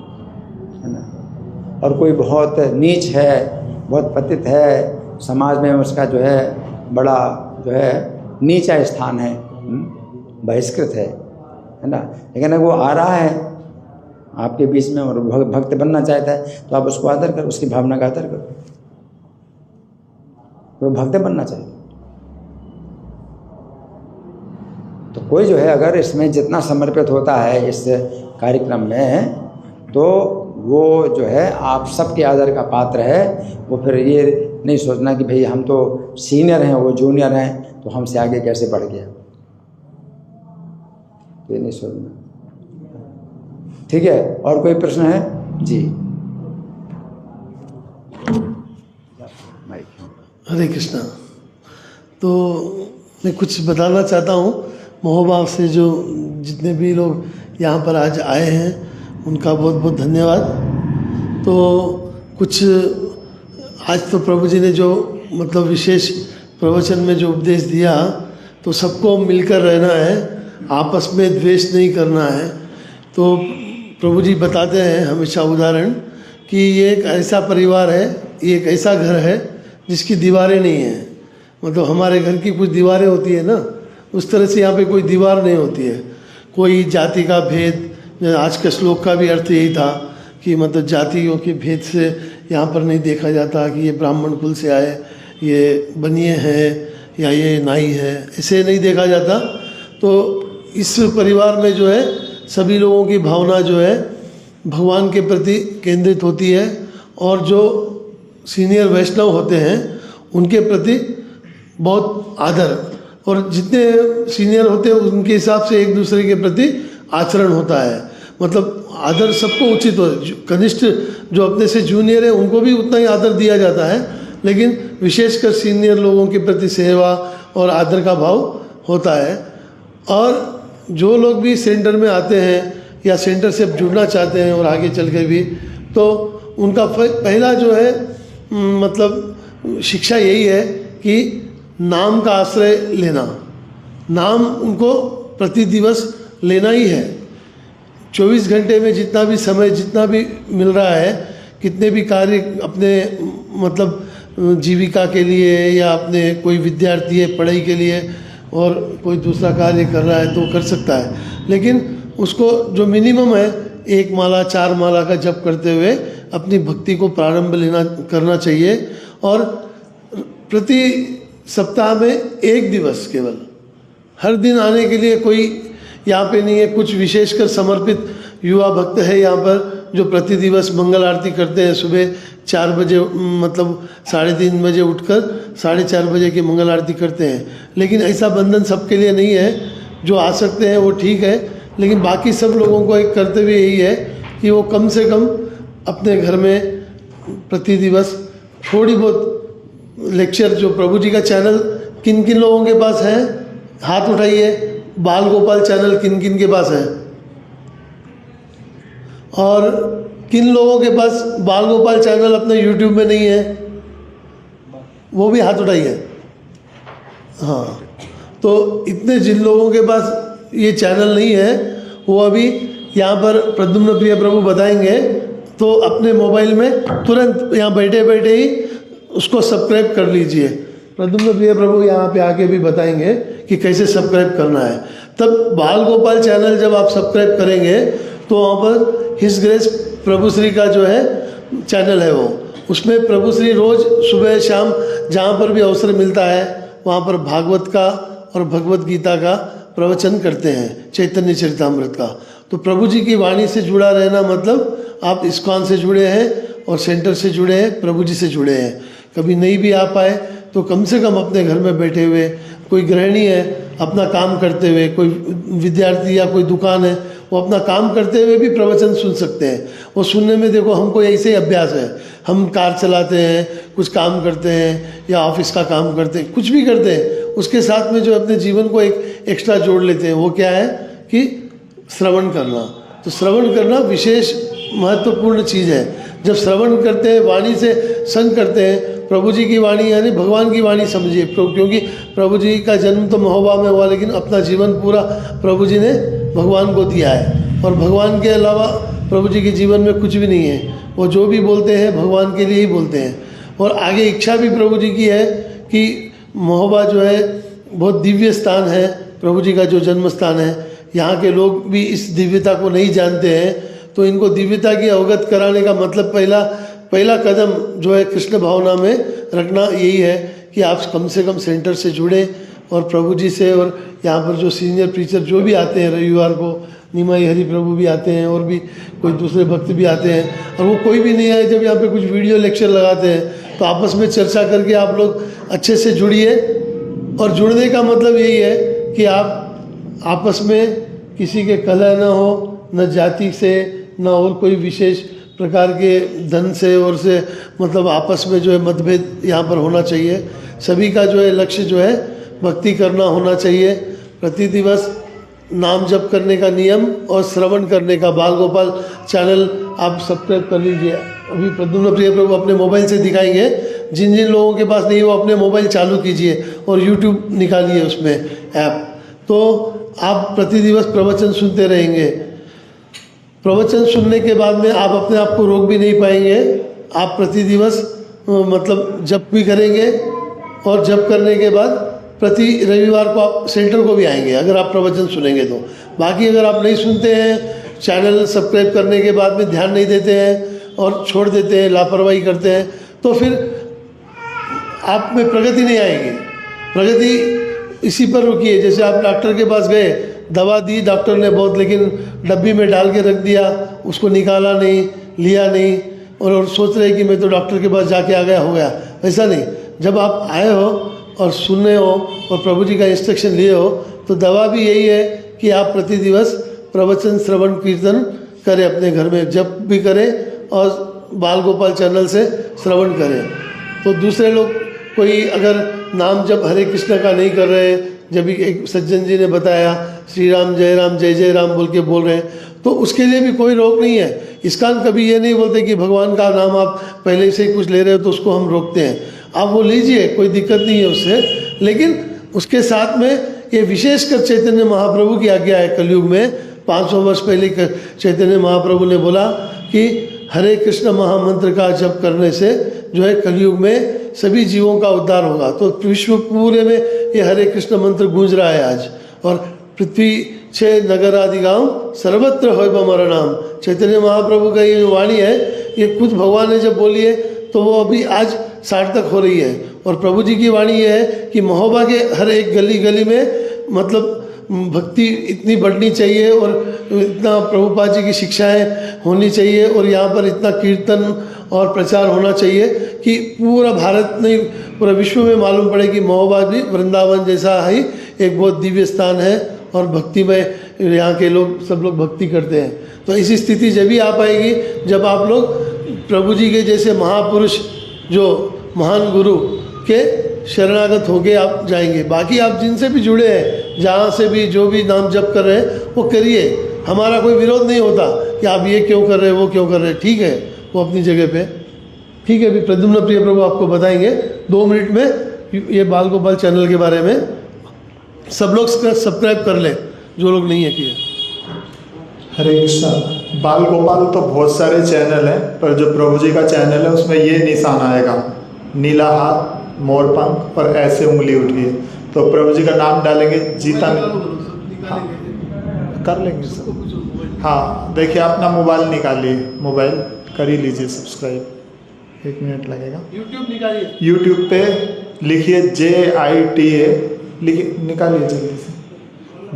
S1: है ना। और कोई बहुत नीच है, बहुत पतित है, समाज में उसका जो है बड़ा जो है नीचा स्थान है, बहिष्कृत है ना, लेकिन अगर वो आ रहा है आपके बीच में और भक्त बनना चाहता है तो आप उसको आदर करो, उसकी भावना का आदर करो। वो भक्त बनना चाहिए। तो कोई जो है अगर इसमें जितना समर्पित होता है इस कार्यक्रम में, तो वो जो है आप सबके आदर का पात्र है। वो फिर ये नहीं सोचना कि भाई हम तो सीनियर हैं, वो जूनियर हैं, तो हमसे आगे कैसे बढ़ गया, ये नहीं सोचना। ठीक है, और कोई प्रश्न है जी?
S2: हरे कृष्णा। तो मैं कुछ बताना चाहता हूँ महोभाव से, जो जितने भी लोग यहाँ पर आज आए हैं उनका बहुत बहुत धन्यवाद। तो कुछ आज तो प्रभु जी ने जो मतलब विशेष प्रवचन में जो उपदेश दिया, तो सबको मिलकर रहना है, आपस में द्वेष नहीं करना है। तो प्रभु जी बताते हैं हमेशा उदाहरण कि ये एक ऐसा परिवार है, ये एक ऐसा घर है जिसकी दीवारें नहीं हैं। मतलब हमारे घर की कुछ दीवारें होती है ना, उस तरह से यहाँ पे कोई दीवार नहीं होती है। कोई जाति का भेद, आज के श्लोक का भी अर्थ यही था कि मतलब जातियों के भेद से यहाँ पर नहीं देखा जाता कि ये ब्राह्मण कुल से आए, ये बनिए हैं या ये नाई है, ऐसे नहीं देखा जाता। तो इस परिवार में जो है सभी लोगों की भावना जो है भगवान के प्रति केंद्रित होती है, और जो सीनियर वैष्णव होते हैं उनके प्रति बहुत आदर, और जितने सीनियर होते हैं उनके हिसाब से एक दूसरे के प्रति आचरण होता है। मतलब आदर सबको उचित हो, कनिष्ठ जो अपने से जूनियर है उनको भी उतना ही आदर दिया जाता है, लेकिन विशेषकर सीनियर लोगों के प्रति सेवा और आदर का भाव होता है। और जो लोग भी सेंटर में आते हैं या सेंटर से जुड़ना चाहते हैं और आगे चल के भी, तो उनका पहला जो है मतलब शिक्षा यही है कि नाम का आश्रय लेना, नाम उनको प्रति दिवस लेना ही है। 24 घंटे में जितना भी समय जितना भी मिल रहा है, कितने भी कार्य अपने मतलब जीविका के लिए या अपने कोई विद्यार्थी है पढ़ाई के लिए और कोई दूसरा कार्य कर रहा है तो कर सकता है, लेकिन उसको जो मिनिमम है 1 माला 4 माला का जप करते हुए अपनी भक्ति को प्रारंभ करना चाहिए। और प्रति सप्ताह में 1 दिवस केवल, हर दिन आने के लिए कोई यहाँ पे नहीं है। कुछ विशेषकर समर्पित युवा भक्त है यहाँ पर जो प्रति दिवस मंगल आरती करते हैं। सुबह 4 बजे मतलब 3:30 बजे उठकर 4:30 बजे की मंगल आरती करते हैं। लेकिन ऐसा बंधन सबके लिए नहीं है, जो आ सकते हैं वो ठीक है, लेकिन बाकी सब लोगों को एक कर्तव्य यही है कि वो कम से कम अपने घर में प्रति दिवस थोड़ी बहुत लेक्चर, जो प्रभु जी का चैनल किन किन लोगों के पास है हाथ उठाइए, बाल गोपाल चैनल किन किन के पास है, और किन लोगों के पास बाल गोपाल चैनल अपने यूट्यूब में नहीं है वो भी हाथ उठाइए। हाँ, तो इतने जिन लोगों के पास ये चैनल नहीं है वो अभी यहाँ पर प्रद्युम्न प्रिय प्रभु बताएंगे, तो अपने मोबाइल में तुरंत यहाँ बैठे बैठे ही उसको सब्सक्राइब कर लीजिए। प्रद्युम्न प्रिय प्रभु यहाँ पे आके भी बताएंगे कि कैसे सब्सक्राइब करना है। तब बाल गोपाल चैनल जब आप सब्सक्राइब करेंगे तो वहाँ पर हिज ग्रेस प्रभु श्री का जो है चैनल है वो, उसमें प्रभु श्री रोज़ सुबह शाम जहाँ पर भी अवसर मिलता है वहाँ पर भागवत का और भगवत गीता का प्रवचन करते हैं, चैतन्य चरितामृत का। तो प्रभु जी की वाणी से जुड़ा रहना मतलब आप इस्कॉन से जुड़े हैं और सेंटर से जुड़े हैं, प्रभु जी से जुड़े हैं। कभी नहीं भी आ पाए तो कम से कम अपने घर में बैठे हुए, कोई गृहिणी है अपना काम करते हुए, कोई विद्यार्थी या कोई दुकान है वो अपना काम करते हुए भी प्रवचन सुन सकते हैं। वो सुनने में देखो हमको ऐसे ही अभ्यास है, हम कार चलाते हैं, कुछ काम करते हैं या ऑफिस का काम करते हैं, कुछ भी करते हैं, उसके साथ में जो अपने जीवन को एक एक्स्ट्रा जोड़ लेते हैं वो क्या है कि श्रवण करना। तो श्रवण करना विशेष महत्वपूर्ण चीज़ है। जब श्रवण करते हैं, वाणी से संग करते हैं, प्रभु जी की वाणी यानी भगवान की वाणी समझिए, क्योंकि प्रभु जी का जन्म तो महोबा में हुआ, लेकिन अपना जीवन पूरा प्रभु जी ने भगवान को दिया है, और भगवान के अलावा प्रभु जी के जीवन में कुछ भी नहीं है। वो जो भी बोलते हैं भगवान के लिए ही बोलते हैं। और आगे इच्छा भी प्रभु जी की है कि महोबा जो है बहुत दिव्य स्थान है, प्रभु जी का जो जन्म स्थान है, यहाँ के लोग भी इस दिव्यता को नहीं जानते हैं, तो इनको दिव्यता की अवगत कराने का मतलब पहला कदम जो है कृष्ण भावना में रखना यही है कि आप कम से कम सेंटर से जुड़े और प्रभु जी से, और यहाँ पर जो सीनियर प्रीचर जो भी आते हैं, रविवार को निमाई हरि प्रभु भी आते हैं और भी कोई दूसरे भक्त भी आते हैं, और वो कोई भी नहीं आए जब यहाँ पे कुछ वीडियो लेक्चर लगाते हैं तो आपस में चर्चा करके आप लोग अच्छे से जुड़िए। और जुड़ने का मतलब यही है कि आप आपस में किसी के कलह न हो, न जाति से, न और कोई विशेष प्रकार के धन से और से, मतलब आपस में जो है मतभेद यहाँ पर होना चाहिए। सभी का जो है लक्ष्य जो है भक्ति करना होना चाहिए। प्रति दिवस नाम जप करने का नियम और श्रवण करने का, बाल गोपाल चैनल आप सब्सक्राइब कर लीजिए। अभी प्रद्युम्न प्रिय प्रभु अपने मोबाइल से दिखाएंगे, जिन जिन लोगों के पास नहीं वो अपने मोबाइल चालू कीजिए और यूट्यूब निकालिए उसमें ऐप, तो आप प्रति दिवस प्रवचन सुनते रहेंगे। प्रवचन सुनने के बाद में आप अपने आप को रोक भी नहीं पाएंगे। आप प्रति दिवस मतलब जप भी करेंगे, और जप करने के बाद प्रति रविवार को आप सेंटर को भी आएंगे अगर आप प्रवचन सुनेंगे तो। बाकी अगर आप नहीं सुनते हैं, चैनल सब्सक्राइब करने के बाद में ध्यान नहीं देते हैं और छोड़ देते हैं, लापरवाही करते हैं, तो फिर आप में प्रगति नहीं आएगी। प्रगति इसी पर रुकी है। जैसे आप डॉक्टर के पास गए, दवा दी डॉक्टर ने बहुत, लेकिन डब्बी में डाल के रख दिया, उसको निकाला नहीं, लिया नहीं, और सोच रहे कि मैं तो डॉक्टर के पास जाके आ गया, हो गया। ऐसा नहीं, जब आप आए हो और सुने हो और प्रभु जी का इंस्ट्रक्शन लिए हो, तो दवा भी यही है कि आप प्रति दिवस प्रवचन श्रवण कीर्तन करें, अपने घर में जप भी करें और बाल गोपाल चैनल से श्रवण करें। तो दूसरे लोग कोई अगर नाम जप हरे कृष्ण का नहीं कर रहे, जब एक सज्जन जी ने बताया श्री राम जय जय राम बोल के बोल रहे हैं, तो उसके लिए भी कोई रोक नहीं है। इस्कॉन कभी ये नहीं बोलते कि भगवान का नाम आप पहले से ही कुछ ले रहे हो तो उसको हम रोकते हैं। आप वो लीजिए, कोई दिक्कत नहीं है उससे, लेकिन उसके साथ में ये विशेषकर चैतन्य महाप्रभु की आज्ञा है। कलयुग में 500 वर्ष पहले चैतन्य महाप्रभु ने बोला कि हरे कृष्ण महामंत्र का जप करने से जो है कलयुग में सभी जीवों का उद्धार होगा। तो विश्व पूरे में ये हरे कृष्ण मंत्र गूंज रहा है आज, और पृथ्वी 6 नगर आदि गाँव सर्वत्र होय बमर नाम। चैतन्य महाप्रभु का ये जो वाणी है, ये खुद भगवान ने जब बोली है तो वो अभी आज सार्थक हो रही है। और प्रभु जी की वाणी ये है कि महोबा के हर एक गली गली में मतलब भक्ति इतनी बढ़नी चाहिए और इतना प्रभुपाद जी की शिक्षाएं होनी चाहिए, और यहाँ पर इतना कीर्तन और प्रचार होना चाहिए कि पूरा भारत नहीं, पूरा विश्व में मालूम पड़े कि महोबा भी वृंदावन जैसा ही एक बहुत दिव्य स्थान है और भक्ति में यहाँ के लोग सब लोग भक्ति करते हैं। तो ऐसी स्थिति जब भी आ पाएगी जब आप लोग प्रभु जी के जैसे महापुरुष जो महान गुरु के शरणागत होके आप जाएंगे। बाकी आप जिनसे भी जुड़े हैं, जहाँ से भी जो भी नाम जप कर रहे हैं वो करिए, हमारा कोई विरोध नहीं होता कि आप ये क्यों कर रहे हैं वो क्यों कर रहे हैं, ठीक है, वो अपनी जगह पे ठीक है। अभी प्रद्युम्न प्रिय प्रभु आपको बताएंगे 2 मिनट में ये बाल गोपाल चैनल के बारे में। सब लोग सब्सक्राइब कर लें जो लोग नहीं है किए।
S4: हरे कृष्णा। बाल गोपाल तो बहुत सारे चैनल हैं, पर जो प्रभु जी का चैनल है उसमें ये निशान आएगा, नीला हाथ, मोर पंख और ऐसे उंगली उठी है। तो प्रभु जी का नाम डालेंगे, जीता हाँ, कर लेंगे सब। हाँ देखिए, अपना मोबाइल निकालिए, मोबाइल कर ही लीजिए सब्सक्राइब, 1 मिनट लगेगा।
S2: यूट्यूब निकालिए,
S4: यूट्यूब पे लिखिए JITA, लिखिए, निकालिए जल्दी से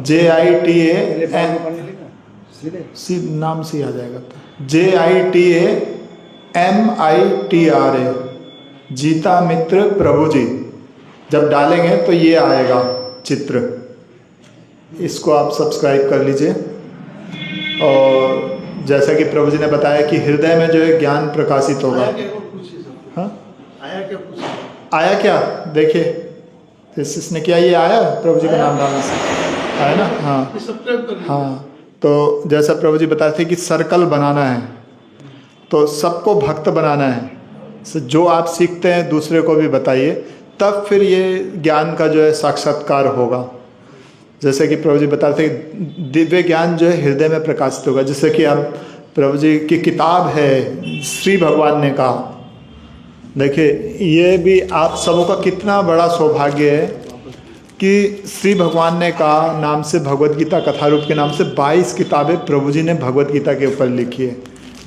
S4: JITA, नाम से आ जाएगा, JITA MITRA, जीता मित्र प्रभु जी। जब डालेंगे तो ये आएगा चित्र, इसको आप सब्सक्राइब कर लीजिए। और जैसा कि प्रभु जी ने बताया कि हृदय में जो है ज्ञान प्रकाशित होगा। हाँ आया क्या देखिए, इसने क्या ये आया प्रभु जी का नाम डालने से आया ना। हाँ तो जैसा प्रभु जी बताते थे कि सर्कल बनाना है, तो सबको भक्त बनाना है। जो आप सीखते हैं दूसरे को भी बताइए, तब फिर ये ज्ञान का जो है साक्षात्कार होगा। जैसे कि प्रभु जी बताते हैं दिव्य ज्ञान जो है हृदय में प्रकाशित होगा। जैसे कि आप प्रभु जी की किताब है, श्री भगवान ने कहा, देखिए ये भी आप सबों का कितना बड़ा सौभाग्य है कि श्री भगवान ने कहा नाम से भगवत गीता कथा रूप के नाम से 22 किताबें प्रभु जी ने भगवत गीता के ऊपर लिखी है।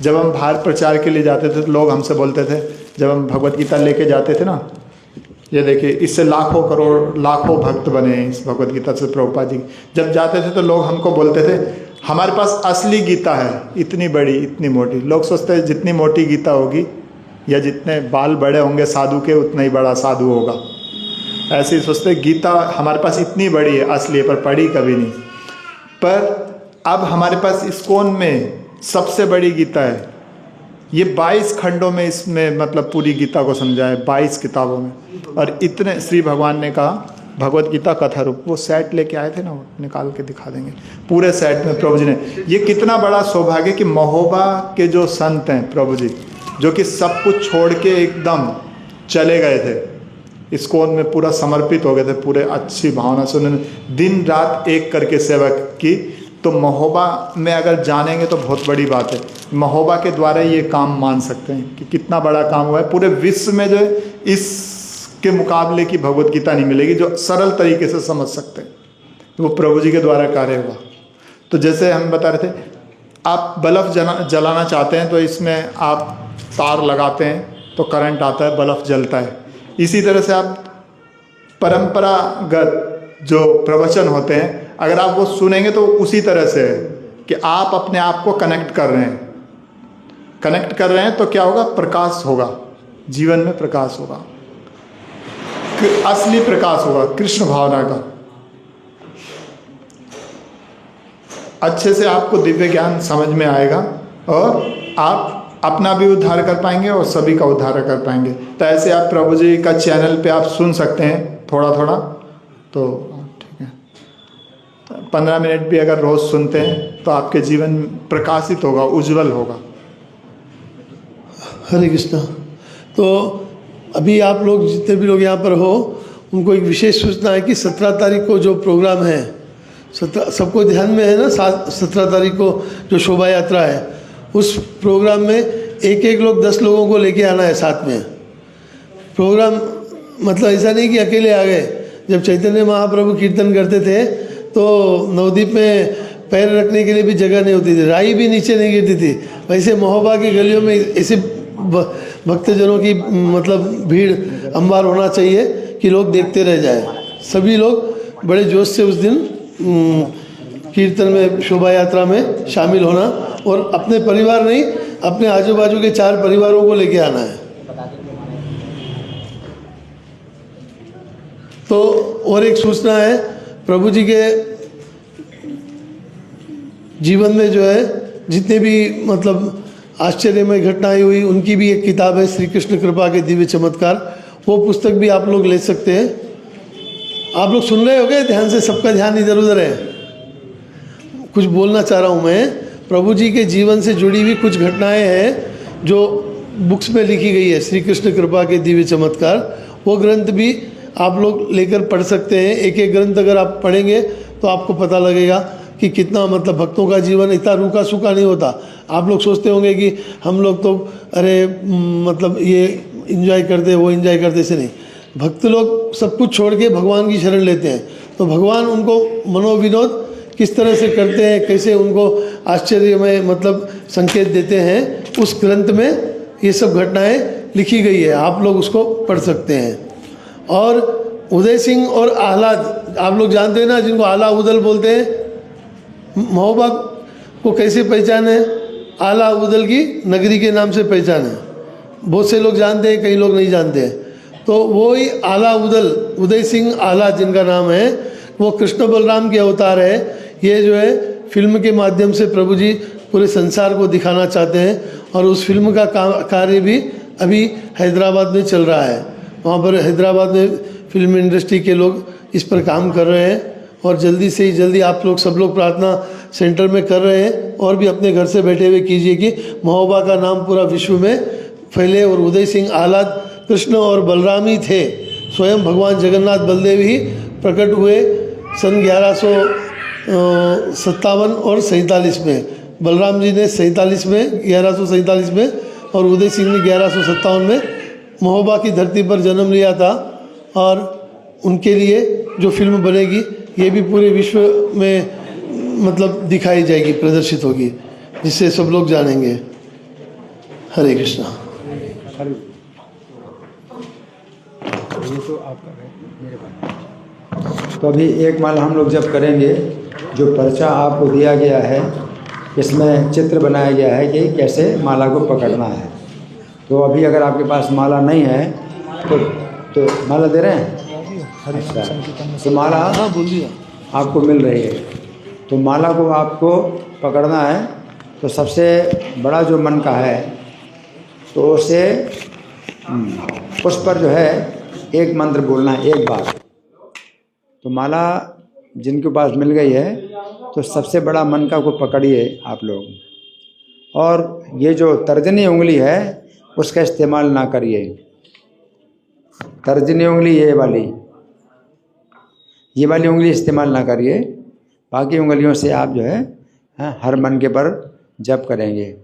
S4: जब हम बाहर प्रचार के लिए जाते थे तो लोग हमसे बोलते थे, जब हम भगवत गीता लेके जाते थे ना, ये देखिए इससे लाखों करोड़ लाखों भक्त बने हैं इस भगवत गीता से। प्रभुपाद जी जब जाते थे तो लोग हमको बोलते थे हमारे पास असली गीता है, इतनी बड़ी इतनी मोटी। लोग सोचते हैं जितनी मोटी गीता होगी या जितने बाल बड़े होंगे साधु के, उतना ही बड़ा साधु होगा। ऐसे ही सोचते गीता हमारे पास इतनी बड़ी है, असली है, पर पढ़ी कभी नहीं। पर अब हमारे पास इस्कॉन में सबसे बड़ी गीता है, ये 22 खंडों में इसमें मतलब पूरी गीता को समझा है, 22 किताबों में। और इतने श्री भगवान ने कहा भगवत गीता कथा रूप, वो सेट लेके आए थे ना, वो निकाल के दिखा देंगे पूरे सेट में प्रभु जी ने। ये कितना बड़ा सौभाग्य कि महोबा के जो संत हैं प्रभु जी, जो कि सब कुछ छोड़ के एकदम चले गए थे, इस्कॉन में पूरा समर्पित हो गए थे, पूरे अच्छी भावना से उन्होंने दिन रात एक करके सेवा की। तो महोबा में अगर जानेंगे तो बहुत बड़ी बात है। महोबा के द्वारा ये काम मान सकते हैं कि कितना बड़ा काम हुआ है। पूरे विश्व में जो है इसके मुकाबले की भगवत गीता नहीं मिलेगी जो सरल तरीके से समझ सकते हैं, वो प्रभु जी के द्वारा कार्य हुआ। तो जैसे हम बता रहे थे, आप बल्ब जलाना चाहते हैं तो इसमें आप तार लगाते हैं तो करंट आता है, बल्ब जलता है। इसी तरह से आप परंपरागत जो प्रवचन होते हैं, अगर आप वो सुनेंगे तो उसी तरह से है कि आप अपने आप को कनेक्ट कर रहे हैं। कनेक्ट कर रहे हैं तो क्या होगा? प्रकाश होगा, जीवन में प्रकाश होगा, असली प्रकाश होगा, कृष्ण भावना का। अच्छे से आपको दिव्य ज्ञान समझ में आएगा और आप अपना भी उद्धार कर पाएंगे और सभी का उद्धार कर पाएंगे। तो ऐसे आप प्रभु जी का चैनल पे आप सुन सकते हैं थोड़ा थोड़ा, तो ठीक है। 15 मिनट भी अगर रोज़ सुनते हैं तो आपके जीवन प्रकाशित होगा, उज्जवल होगा।
S2: हरे कृष्णा। तो अभी आप लोग जितने भी लोग यहाँ पर हो, उनको एक विशेष सूचना है कि 17 तारीख को जो प्रोग्राम है, 17 सबको ध्यान में है ना, 17 तारीख को जो शोभा यात्रा है, उस प्रोग्राम में एक एक लोग 10 लोगों को लेके आना है साथ में। प्रोग्राम मतलब ऐसा नहीं कि अकेले आ गए। जब चैतन्य महाप्रभु कीर्तन करते थे तो नवद्वीप में पैर रखने के लिए भी जगह नहीं होती थी, राई भी नीचे नहीं गिरती थी। वैसे महोबा की गलियों में ऐसे भक्तजनों की मतलब भीड़ अंबार होना चाहिए कि लोग देखते रह जाए। सभी लोग बड़े जोश से उस दिन कीर्तन में, शोभा यात्रा में शामिल होना, और अपने परिवार नहीं, अपने आजू बाजू के 4 परिवारों को लेके आना है। तो और एक सूचना है, प्रभु जी के जीवन में जो है जितने भी मतलब आश्चर्यमय घटनाएं हुई, उनकी भी एक किताब है, श्री कृष्ण कृपा के दिव्य चमत्कार। वो पुस्तक भी आप लोग ले सकते हैं। आप लोग सुन रहे हो गए ध्यान से? सबका ध्यान इधर उधर है। कुछ बोलना चाह रहा हूँ मैं। प्रभु जी के जीवन से जुड़ी हुई कुछ घटनाएं हैं जो बुक्स में लिखी गई है, श्री कृष्ण कृपा के दिव्य चमत्कार। वो ग्रंथ भी आप लोग लेकर पढ़ सकते हैं। एक एक ग्रंथ अगर आप पढ़ेंगे तो आपको पता लगेगा कि कितना मतलब भक्तों का जीवन इतना रूखा सूखा नहीं होता। आप लोग सोचते होंगे कि हम लोग तो अरे मतलब ये एंजॉय करते, वो एंजॉय करते, से नहीं। भक्त लोग सब कुछ छोड़ के भगवान की शरण लेते हैं, तो भगवान उनको मनोविनोद किस तरह से करते हैं, कैसे उनको आश्चर्यमय मतलब संकेत देते हैं, उस ग्रंथ में ये सब घटनाएं लिखी गई है। आप लोग उसको पढ़ सकते हैं। और उदय सिंह और आह्लाद, आप लोग जानते हैं ना, जिनको आला उदल बोलते हैं। महोबा को कैसे पहचाने? आला उदल की नगरी के नाम से पहचाने। बहुत से लोग जानते हैं, कई लोग नहीं जानते हैं। तो वो ही आला उदल, उदय सिंह आला जिनका नाम है, वो कृष्ण बलराम के अवतार है। ये जो है फिल्म के माध्यम से प्रभु जी पूरे संसार को दिखाना चाहते हैं, और उस फिल्म का कार्य भी अभी हैदराबाद में चल रहा है। वहाँ पर हैदराबाद में फिल्म इंडस्ट्री के लोग इस पर काम कर रहे हैं, और जल्दी से ही जल्दी आप लोग सब लोग प्रार्थना सेंटर में कर रहे हैं, और भी अपने घर से बैठे हुए कीजिए कि महोबा का नाम पूरा विश्व में फैले। और उदय सिंह आह्लाद कृष्ण और बलराम ही थे। स्वयं भगवान जगन्नाथ बलदेव ही प्रकट हुए सन 1157 और 47 में। बलराम जी ने 47 में, 1147 में, और उदय सिंह ने 1157 में महोबा की धरती पर जन्म लिया था। और उनके लिए जो फिल्म बनेगी ये भी पूरे विश्व में मतलब दिखाई जाएगी, प्रदर्शित होगी, जिससे सब लोग जानेंगे। हरे कृष्णा।
S1: तो अभी एक माला हम लोग जब करेंगे, जो पर्चा आपको दिया गया है इसमें चित्र बनाया गया है कि कैसे माला को पकड़ना है। तो अभी अगर आपके पास माला नहीं है तो माला दे रहे हैं। अच्छा, तो माला आपको मिल रही है। तो माला को आपको पकड़ना है, तो सबसे बड़ा जो मन का है तो उसे उस पर जो है एक मंत्र बोलना है एक बार। तो माला जिनके पास मिल गई है तो सबसे बड़ा मन का को पकड़िए आप लोग, और ये जो तर्जनी उंगली है उसका इस्तेमाल ना करिए। तर्जनी उंगली ये वाली उंगली इस्तेमाल ना करिए। बाकी उंगलियों से आप जो है हर मन के पर जप करेंगे।